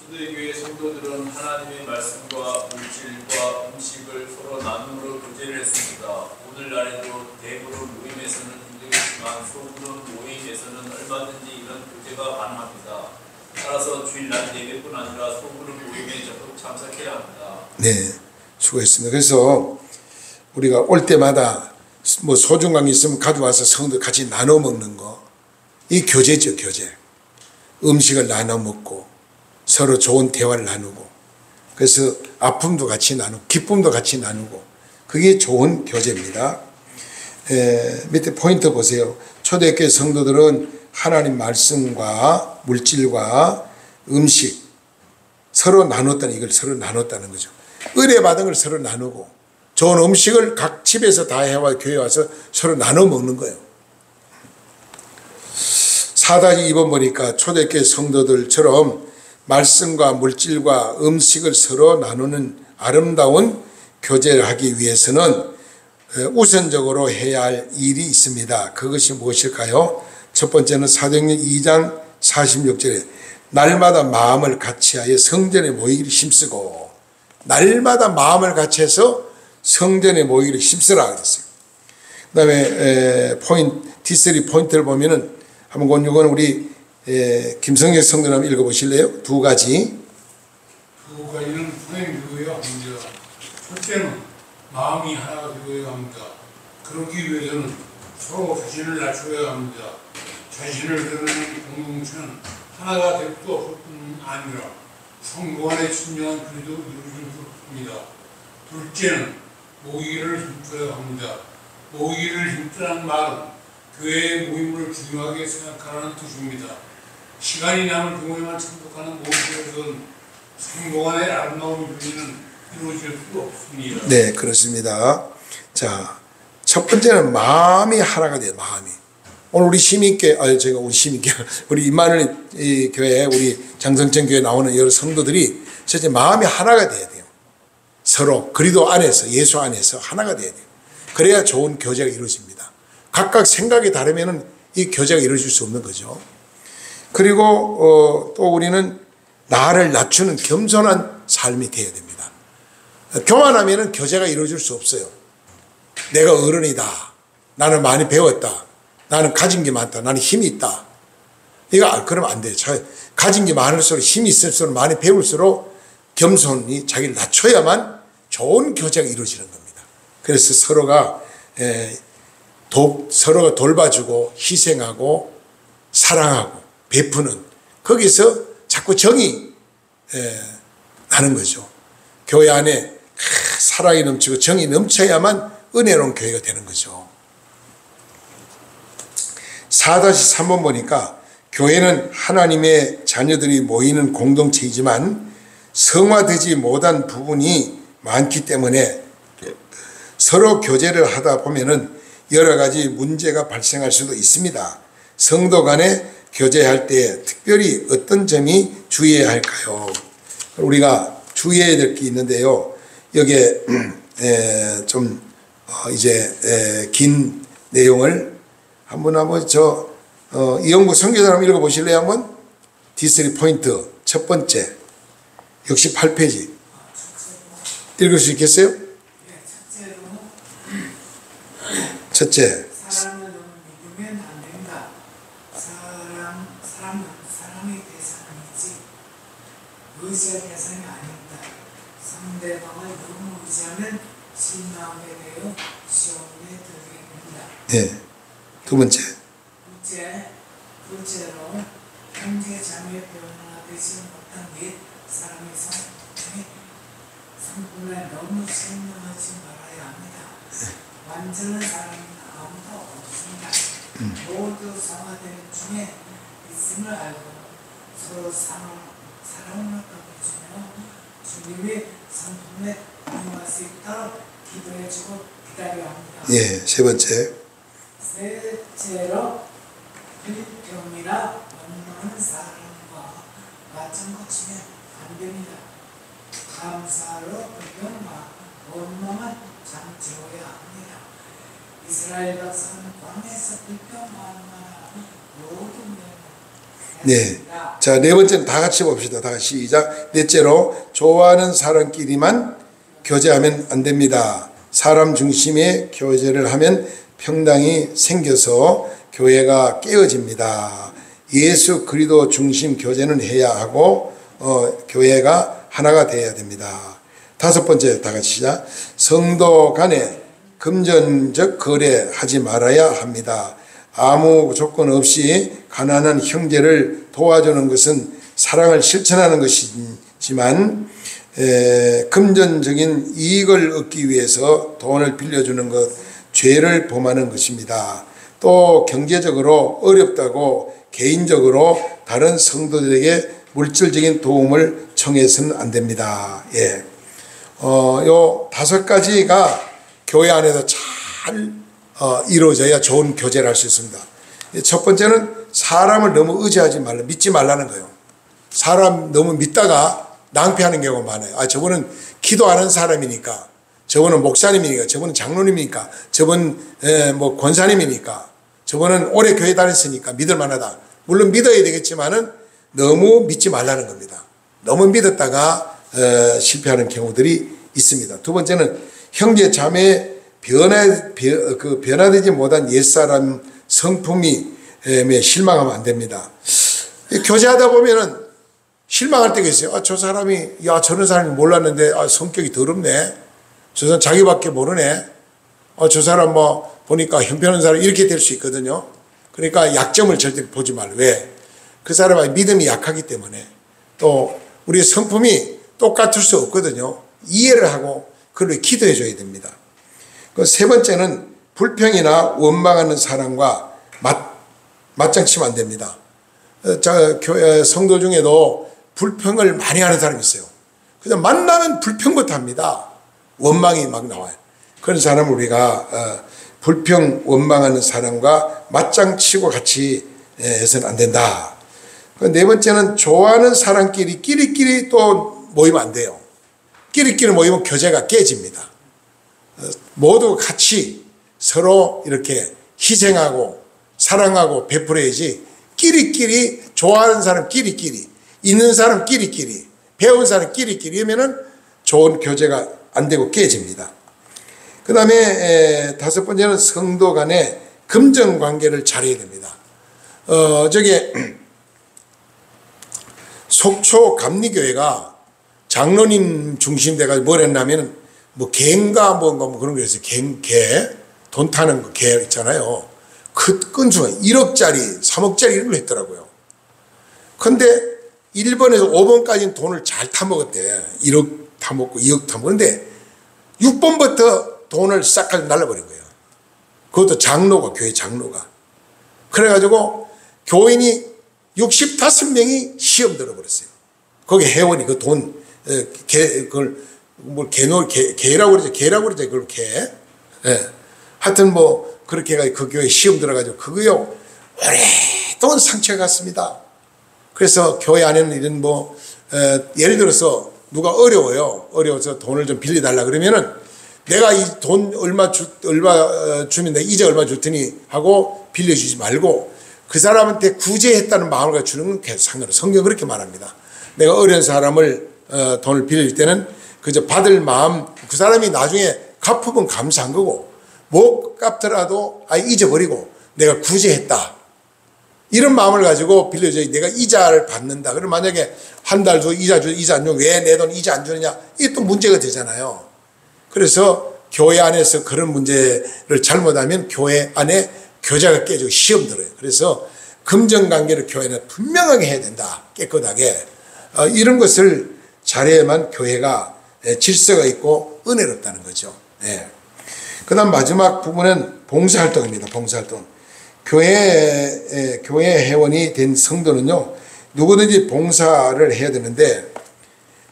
초대교회 성도들은 하나님의 말씀과 물질과 음식을 서로 나눔으로 교제를 했습니다. 오늘날에도 대부분 모임에서는 힘들겠지만 소부분 모임에서는 얼마든지 이런 교제가 가능합니다. 따라서 주일날 예배뿐 아니라 소부분 모임에 적극 참석해야 합니다. 네, 수고했습니다. 그래서 우리가 올 때마다 뭐 소중한 게 있으면 가져와서 성도 같이 나눠 먹는 거, 이 교제죠, 교제. 음식을 나눠 먹고 서로 좋은 대화를 나누고 그래서 아픔도 같이 나누고 기쁨도 같이 나누고 그게 좋은 교제입니다. 밑에 포인트 보세요. 초대교회 성도들은 하나님 말씀과 물질과 음식 서로 나눴다는 이걸 서로 나눴다는 거죠. 은혜 받은 걸 서로 나누고 좋은 음식을 각 집에서 다 해와 교회 와서 서로 나눠 먹는 거예요. 4-2번 보니까 초대교회 성도들처럼 말씀과 물질과 음식을 서로 나누는 아름다운 교제를 하기 위해서는 우선적으로 해야 할 일이 있습니다. 그것이 무엇일까요? 첫 번째는 사도행전 2장 46절에 날마다 마음을 같이하여 성전에 모이기를 힘쓰고 날마다 마음을 같이해서 성전에 모이기를 힘쓰라 그랬어요. 그 다음에 T3 포인트를 보면은 한번 이건 우리 김성혁 성도님 한번 읽어보실래요? 두 가지는 통행되어야 합니다. 첫째는 마음이 하나가 되어야 합니다. 그러기 위해서는 서로 자신을 낮춰야 합니다. 자신을 드러내는 공동체는 하나가 될 수 없을 뿐 아니라 성도 간의 친밀한 교제도 이루어질 수 없습니다. 둘째는 모이기를 힘써야 합니다. 모이기를 힘쓰라는 말은 교회의 모임을 중요하게 생각하라는 뜻입니다. 시간이 남은 경우에만 참석하는 모임에서는 성도 간의 아름다운 교제는 이루어질 수 없습니다. 네, 그렇습니다. 자, 첫 번째는 마음이 하나가 돼요. 마음이. 오늘 우리 시민교회, 우리 임마누엘 교회, 우리 장성천 교회 나오는 여러 성도들이 실제 마음이 하나가 돼야 돼요. 서로 그리스도 안에서 예수 안에서 하나가 돼야 돼요. 그래야 좋은 교제가 이루어집니다. 각각 생각이 다르면은 이 교제가 이루어질 수 없는 거죠. 그리고 또 우리는 나를 낮추는 겸손한 삶이 돼야 됩니다. 교만하면은 교제가 이루어질 수 없어요. 내가 어른이다. 나는 많이 배웠다. 나는 가진 게 많다. 나는 힘이 있다. 이거 그러면 안 돼요. 가진 게 많을수록 힘이 있을수록 많이 배울수록 겸손히 자기를 낮춰야만 좋은 교제가 이루어지는 겁니다. 그래서 서로가 돌봐주고 희생하고 사랑하고 베푸는 거기서 자꾸 정이 나는 거죠. 교회 안에 사랑이 넘치고 정이 넘쳐야만 은혜로운 교회가 되는 거죠. 4-3번 보니까 교회는 하나님의 자녀들이 모이는 공동체이지만 성화되지 못한 부분이 많기 때문에 서로 교제를 하다 보면은 여러 가지 문제가 발생할 수도 있습니다. 성도 간에 교제할 때 특별히 어떤 점이 주의해야 할까요? 우리가 주의해야 될 게 있는데요. 여기에 좀 이제 긴 내용을 한번 이영구 선교사 한번 읽어보실래요? 한번? D3 포인트 첫 번째 68페이지 읽을 수 있겠어요? 첫째, 사람을 너무 믿으면 안 된다. 사람은 사랑의 대상이지 의지할 대상이 아니다. 상대방을 너무 의지하면 실망하게 되어 시험에 들게 된다. 예. 두 번째, 둘째로 형제 자매 변화되지 못한 옛 사람의 성품에 너무 실망하지 말아야 합니다. 완전한 사람은 아무도 없습니다. 모두 성화된 중에 있음을 알고 서로 사랑을 보여주며 주님의 성품에 동요할 수 있도록 기도해주고 기다려야 합니다. 예. 세 번째, 셋째로 불평이나 원망하는 사람과 맞장구 치면 안 됩니다. 감사로 불평과 원망은 잠재워야 합니다. 이스라엘 백성은 광야에서 불평만하나 모두 네. 멸망했습니다. 자, 네 번째는 다 같이 봅시다. 다 같이 시작. 넷째로 좋아하는 사람끼리만 교제하면 안 됩니다. 사람 중심의 교제를 하면 평당이 생겨서 교회가 깨어집니다. 예수 그리스도 중심 교제는 해야 하고 교회가 하나가 되어야 됩니다. 다섯 번째 다 같이 시작. 성도 간에 금전적 거래하지 말아야 합니다. 아무 조건 없이 가난한 형제를 도와주는 것은 사랑을 실천하는 것이지만 금전적인 이익을 얻기 위해서 돈을 빌려주는 것, 죄를 범하는 것입니다. 또 경제적으로 어렵다고 개인적으로 다른 성도들에게 물질적인 도움을 청해서는 안 됩니다. 예. 요 다섯 가지가 교회 안에서 잘 이루어져야 좋은 교제를 할 수 있습니다. 첫 번째는 사람을 너무 의지하지 말라, 믿지 말라는 거예요. 사람 너무 믿다가 낭패하는 경우가 많아요. 저분은 기도하는 사람이니까, 저분은 목사님이니까, 저분은 장로님이니까, 저분은 뭐 권사님이니까, 저분은 오래 교회 다녔으니까 믿을 만하다. 물론 믿어야 되겠지만은 너무 믿지 말라는 겁니다. 너무 믿었다가 실패하는 경우들이 있습니다. 두 번째는 형제 자매 변화되지 못한 옛사람 성품이 실망하면 안 됩니다. 교제하다 보면은 실망할 때가 있어요. 저 사람이, 저런 사람이 몰랐는데, 성격이 더럽네. 저 사람 자기밖에 모르네. 저 사람 보니까 형편없는 사람, 이렇게 될 수 있거든요. 그러니까 약점을 절대 보지 말고. 왜? 그 사람의 믿음이 약하기 때문에. 또, 우리의 성품이 똑같을 수 없거든요. 이해를 하고, 그걸 기도해 줘야 됩니다. 그 세 번째는 불평이나 원망하는 사람과 맞장치면 안 됩니다. 교회 성도 중에도 불평을 많이 하는 사람이 있어요. 그냥 만나면 불평부터 합니다. 원망이 막 나와요. 그런 사람을 우리가 불평, 원망하는 사람과 맞장치고 같이 해서는 안 된다. 네 번째는 좋아하는 사람끼리 끼리끼리 또 모이면 안 돼요. 끼리끼리 모이면 교제가 깨집니다. 모두 같이 서로 이렇게 희생하고 사랑하고 베풀어야지, 끼리끼리 좋아하는 사람 끼리끼리, 있는 사람 끼리끼리, 배운 사람 끼리끼리 하면은 좋은 교제가 안 되고 깨집니다. 그 다음에 다섯 번째는 성도 간의 금전 관계를 잘해야 됩니다. 속초 감리교회가 장로님 중심돼가지고 뭘 했냐면, 개인가 그런 거 있어요. 돈 타는 거, 개 있잖아요. 큰 수가 1억짜리, 3억짜리 이런 걸 했더라고요. 근데 1번에서 5번까지는 돈을 잘 타먹었대. 1억 타먹고 2억 타먹었는데 6번부터 돈을 싹 가지고 날라버린 거예요. 그것도 장로가, 교회 장로가. 그래가지고 교인이 65명이 시험 들어버렸어요. 거기 회원이 그 돈, 그걸 개라고 그러죠. 그걸 개. 예. 하여튼 그렇게 해가지고 그 교회 시험 들어가지고 그거요, 오랫동안 상처가 갔습니다. 그래서 교회 안에는 이런 예를 들어서 누가 어려워서 돈을 좀 빌려달라 그러면은 내가 이 돈 얼마 주면 내가 이자 얼마 줄 테니 하고 빌려주지 말고 그 사람한테 구제했다는 마음을 주는 건 계속 상관없어요. 성경 그렇게 말합니다. 내가 어려운 사람을 돈을 빌릴 때는 그저 받을 마음, 그 사람이 나중에 갚으면 감사한 거고 못 갚더라도 잊어버리고 내가 구제했다 이런 마음을 가지고 빌려줘야 내가 이자를 받는다. 그럼 만약에 한 달 줘 이자 안 주면 왜 내 돈 이자 안 주느냐, 이게 또 문제가 되잖아요. 그래서 교회 안에서 그런 문제를 잘못하면 교회 안에 교제가 깨지고 시험 들어요. 그래서 금전관계를 교회는 분명하게 해야 된다. 깨끗하게. 이런 것을 잘해야만 교회가 질서가 있고 은혜롭다는 거죠. 그 다음 마지막 부분은 봉사활동입니다. 봉사활동. 교회 회원이 된 성도는요, 누구든지 봉사를 해야 되는데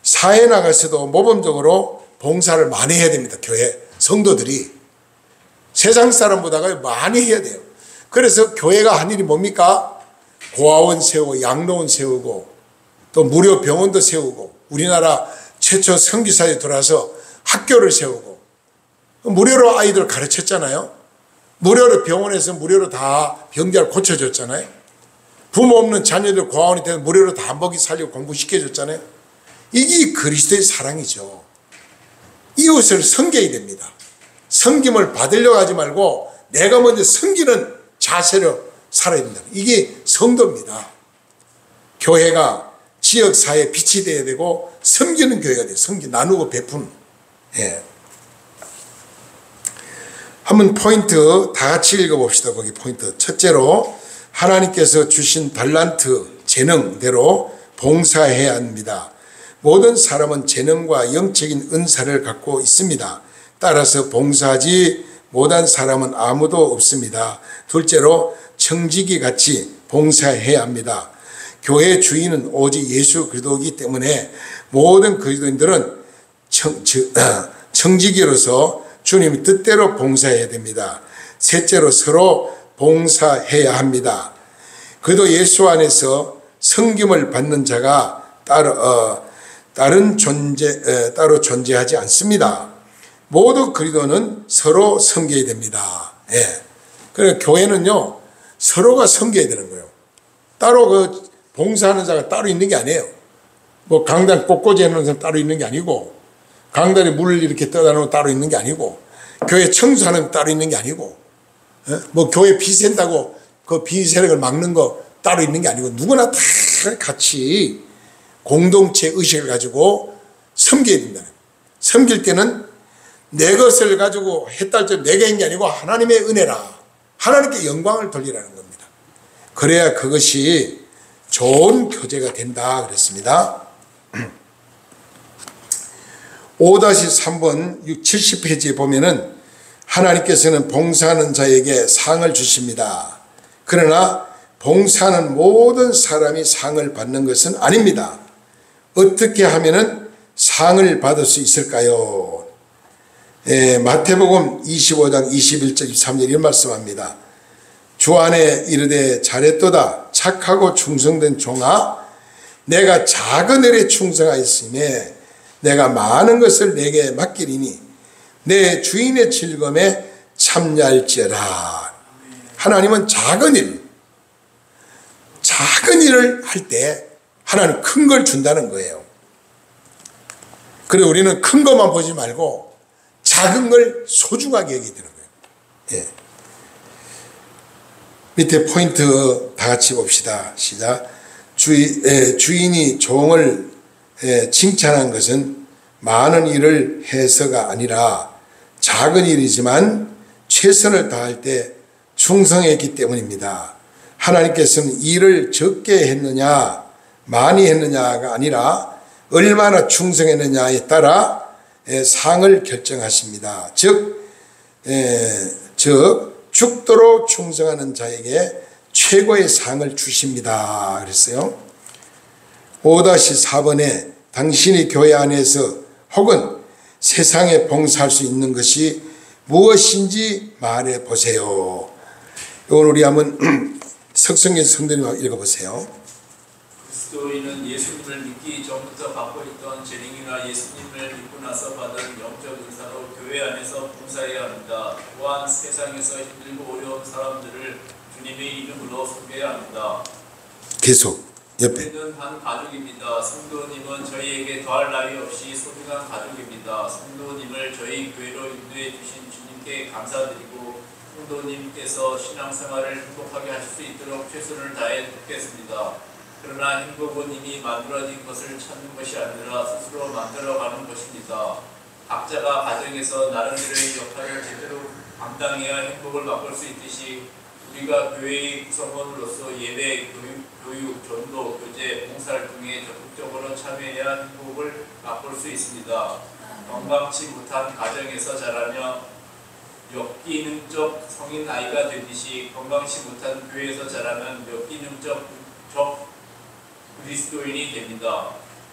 사회에 나가서도 모범적으로 봉사를 많이 해야 됩니다. 교회 성도들이 세상 사람보다가 많이 해야 돼요. 그래서 교회가 한 일이 뭡니까? 고아원 세우고 양로원 세우고 또 무료 병원도 세우고 우리나라 최초 선교사에 들어와서 학교를 세우고 무료로 아이들 가르쳤잖아요. 무료로 병원에서 무료로 다 병자를 고쳐줬잖아요. 부모 없는 자녀들 고아원이 돼서 무료로 다 먹이 살리고 공부시켜줬잖아요. 이게 그리스도의 사랑이죠. 이웃을 섬겨야 됩니다. 섬김을 받으려고 하지 말고 내가 먼저 섬기는 자세로 살아야 된다. 이게 성도입니다. 교회가 지역사회에 빛이 되어야 되고 섬기는 교회가 돼요. 나누고 베푸는. 한번 포인트 다 같이 읽어봅시다. 거기 포인트. 첫째로 하나님께서 주신 달란트, 재능대로 봉사해야 합니다. 모든 사람은 재능과 영적인 은사를 갖고 있습니다. 따라서 봉사하지 못한 사람은 아무도 없습니다. 둘째로 청지기 같이 봉사해야 합니다. 교회 주인은 오직 예수 그리스도이기 때문에 모든 그리스도인들은 청지기로서 주님의 뜻대로 봉사해야 됩니다. 셋째로 서로 봉사해야 합니다. 그도 예수 안에서 섬김을 받는 자가 따로 존재하지 않습니다. 모두 그리스도는 서로 섬겨야 됩니다. 그러니까 교회는요, 서로가 섬겨야 되는 거예요. 따로 봉사하는 자가 따로 있는 게 아니에요. 뭐 강당 꽃꽂이 해놓은 사람 따로 있는 게 아니고, 강단에 물을 이렇게 떠다 놓으면 따로 있는 게 아니고, 교회 청소하는 따로 있는 게 아니고, 뭐 교회 비 샌다고 그 비 세력을 막는 거 따로 있는 게 아니고, 누구나 다 같이 공동체 의식을 가지고 섬겨야 된다. 섬길 때는 내 것을 가지고 했다 할 때 내가 한 게 아니고 하나님의 은혜라, 하나님께 영광을 돌리라는 겁니다. 그래야 그것이 좋은 교제가 된다 그랬습니다. 5-3번 70페이지에 보면은 하나님께서는 봉사하는 자에게 상을 주십니다. 그러나 봉사하는 모든 사람이 상을 받는 것은 아닙니다. 어떻게 하면은 상을 받을 수 있을까요? 마태복음 25장 21절 23절 이런 말씀합니다. 주 안에 이르되 잘했도다 착하고 충성된 종아, 내가 작은 일에 충성하였으며 내가 많은 것을 내게 맡기리니 내 주인의 즐거움에 참여할지어라. 하나님은 작은 일을 할 때 하나님 큰 걸 준다는 거예요. 그래 우리는 큰 것만 보지 말고 작은 걸 소중하게 여기게 되는 거예요. 밑에 포인트 다 같이 봅시다. 시작. 주인이 종을 칭찬한 것은 많은 일을 해서가 아니라 작은 일이지만 최선을 다할 때 충성했기 때문입니다. 하나님께서는 일을 적게 했느냐 많이 했느냐가 아니라 얼마나 충성했느냐에 따라 상을 결정하십니다. 즉 죽도록 충성하는 자에게 최고의 상을 주십니다. 그랬어요. 5-4번에 당신이 교회 안에서 혹은 세상에 봉사할 수 있는 것이 무엇인지 말해 보세요. 이걸 우리 한번 석성의 성도님 읽어보세요. 그리스도인은 예수님을 믿기 전부터 갖고 있던 재능이나 예수님을 믿고 나서 받은 영적 은사로 교회 안에서 봉사해야 합니다. 또한 세상에서 힘들고 어려운 사람들을 주님의 이름으로 섬겨야 합니다. 계속 옆에. 우리는 한 가족입니다. 성도님은 저희에게 더할 나위 없이 소중한 가족입니다. 성도님을 저희 교회로 인도해 주신 주님께 감사드리고 성도님께서 신앙생활을 행복하게 하실 수 있도록 최선을 다해 돕겠습니다. 그러나 행복은 이미 만들어진 것을 찾는 것이 아니라 스스로 만들어가는 것입니다. 각자가 가정에서 나름대로의 역할을 제대로 감당해야 행복을 맛볼 수 있듯이 우리가 교회의 구성원으로서 예배, 교육, 전도, 교제, 봉사활동에 적극적으로 참여해야 행복을 맛볼 수 있습니다. 건강치 못한 가정에서 자라며 역기능적 성인 아이가 되듯이 건강치 못한 교회에서 자라면 역기능적 그리스도인이 됩니다.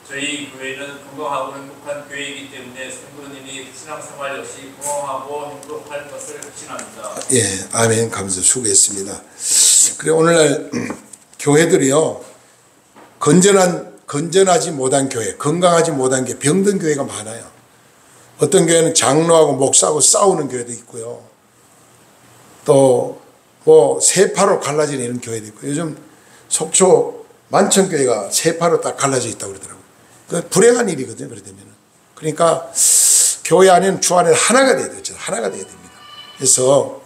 저희 교회는 건강하고 행복한 교회이기 때문에 성도님이 신앙생활 역시 건강하고 행복할 것을 확신합니다. 예, 아멘. 감사 수고했습니다. 그래 오늘날 교회들이요 건전하지 못한 교회, 건강하지 못한 교회, 병든 교회가 많아요. 어떤 교회는 장로하고 목사하고 싸우는 교회도 있고요. 또 뭐 세파로 갈라지는 이런 교회도 있고 요즘 속초 만천교회가 세파로 딱 갈라져 있다고 그러더라고요. 그 불행한 일이거든요. 그러면 그러니까 교회 안에는 주 안에는 하나가 돼야 되죠. 하나가 돼야 됩니다. 그래서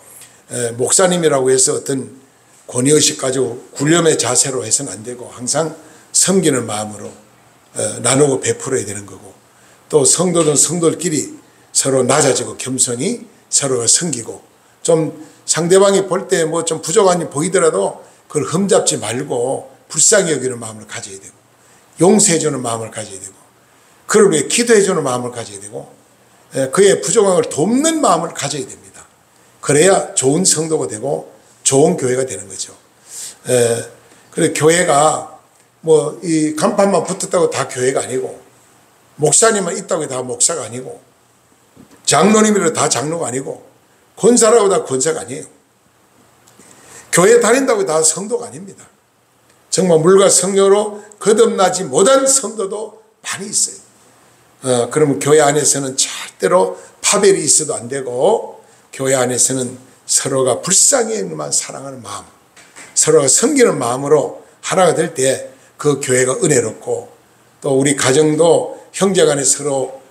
목사님이라고 해서 어떤 권위의식 가지고 굴념의 자세로 해서는 안 되고 항상 섬기는 마음으로 나누고 베풀어야 되는 거고 또 성도든 성도들끼리 서로 낮아지고 겸손히 서로가 섬기고 좀 상대방이 볼 때 뭐 좀 부족한 일 보이더라도 그걸 흠잡지 말고 불쌍히 여기는 마음을 가져야 되고 용서해주는 마음을 가져야 되고 그를 위해 기도해주는 마음을 가져야 되고 그의 부족한 걸 돕는 마음을 가져야 됩니다. 그래야 좋은 성도가 되고 좋은 교회가 되는 거죠. 그래 교회가 뭐 이 간판만 붙었다고 다 교회가 아니고 목사님만 있다고 다 목사가 아니고 장로님이라도 다 장로가 아니고 권사라고 다 권사가 아니에요. 교회 다닌다고 다 성도가 아닙니다. 정말 물과 성령으로 거듭나지 못한 성도도 많이 있어요. 그러면 교회 안에서는 절대로 파별이 있어도 안 되고 교회 안에서는 서로가 불쌍히만 사랑하는 마음, 서로가 섬기는 마음으로 하나가 될 때 그 교회가 은혜롭고 또 우리 가정도 형제간에 서로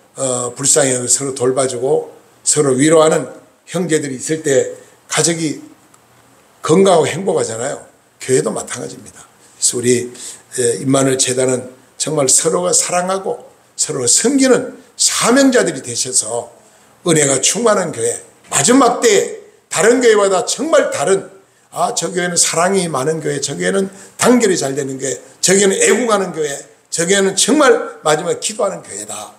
불쌍히 서로 돌봐주고 서로 위로하는 형제들이 있을 때 가족이 건강하고 행복하잖아요. 교회도 마찬가지입니다. 그래서 우리 임마누엘 재단은 정말 서로가 사랑하고 서로가 섬기는 사명자들이 되셔서 은혜가 충만한 교회, 마지막 때에 다른 교회보다 정말 다른 저 교회는 사랑이 많은 교회, 저 교회는 단결이 잘 되는 교회, 저 교회는 애국하는 교회, 저 교회는 정말 마지막에 기도하는 교회다.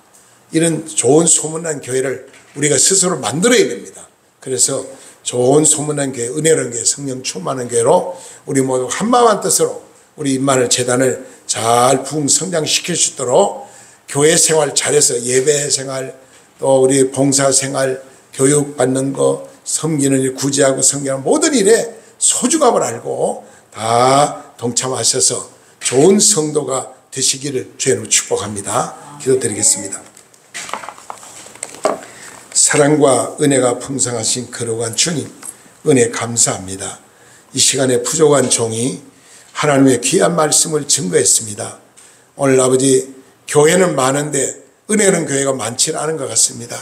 이런 좋은 소문난 교회를 우리가 스스로 만들어야 됩니다. 그래서 좋은 소문난 교회, 은혜로운 교회, 성령 충만한 교회로 우리 모두 한마음 한뜻으로 우리 임마누엘 재단을 잘 부흥 성장시킬 수 있도록 교회 생활 잘해서 예배 생활 또 우리 봉사 생활 교육받는 거 섬기는 일 구제하고 섬기는 모든 일에 소중함을 알고 다 동참하셔서 좋은 성도가 되시기를 주의 이름으로 축복합니다. 기도드리겠습니다. 사랑과 은혜가 풍성하신 거룩한 주님 은혜 감사합니다. 이 시간에 부족한 종이 하나님의 귀한 말씀을 증거했습니다. 오늘 아버지 교회는 많은데 은혜는 교회가 많지 않은 것 같습니다.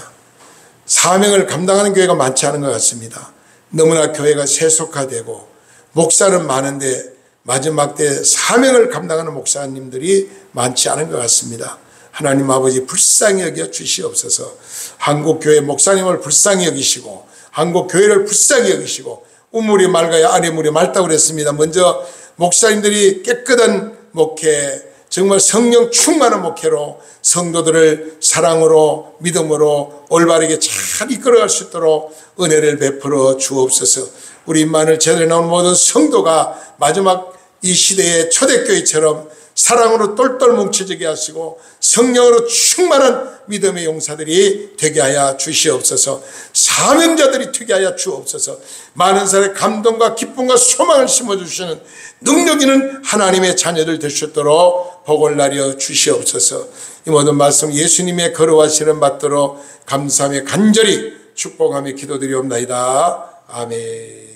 사명을 감당하는 교회가 많지 않은 것 같습니다. 너무나 교회가 세속화되고 목사는 많은데 마지막 때 사명을 감당하는 목사님들이 많지 않은 것 같습니다. 하나님 아버지 불쌍히 여겨 주시옵소서. 한국교회 목사님을 불쌍히 여기시고 한국교회를 불쌍히 여기시고 우물이 맑아야 아래물이 맑다고 그랬습니다. 먼저 목사님들이 깨끗한 목회 정말 성령 충만한 목회로 성도들을 사랑으로 믿음으로 올바르게 잘 이끌어갈 수 있도록 은혜를 베풀어 주옵소서. 우리 임마누엘 재단에 나온 모든 성도가 마지막 이 시대의 초대교회처럼 사랑으로 똘똘 뭉쳐지게 하시고 성령으로 충만한 믿음의 용사들이 되게 하여 주시옵소서. 사명자들이 되게 하여 주옵소서. 많은 사람의 감동과 기쁨과 소망을 심어주시는 능력 있는 하나님의 자녀들 될 수 있도록 복을 나려 주시옵소서. 이 모든 말씀 예수님의 거룩하시는 받도록 감사하며 간절히 축복하며 기도드리옵나이다. 아멘.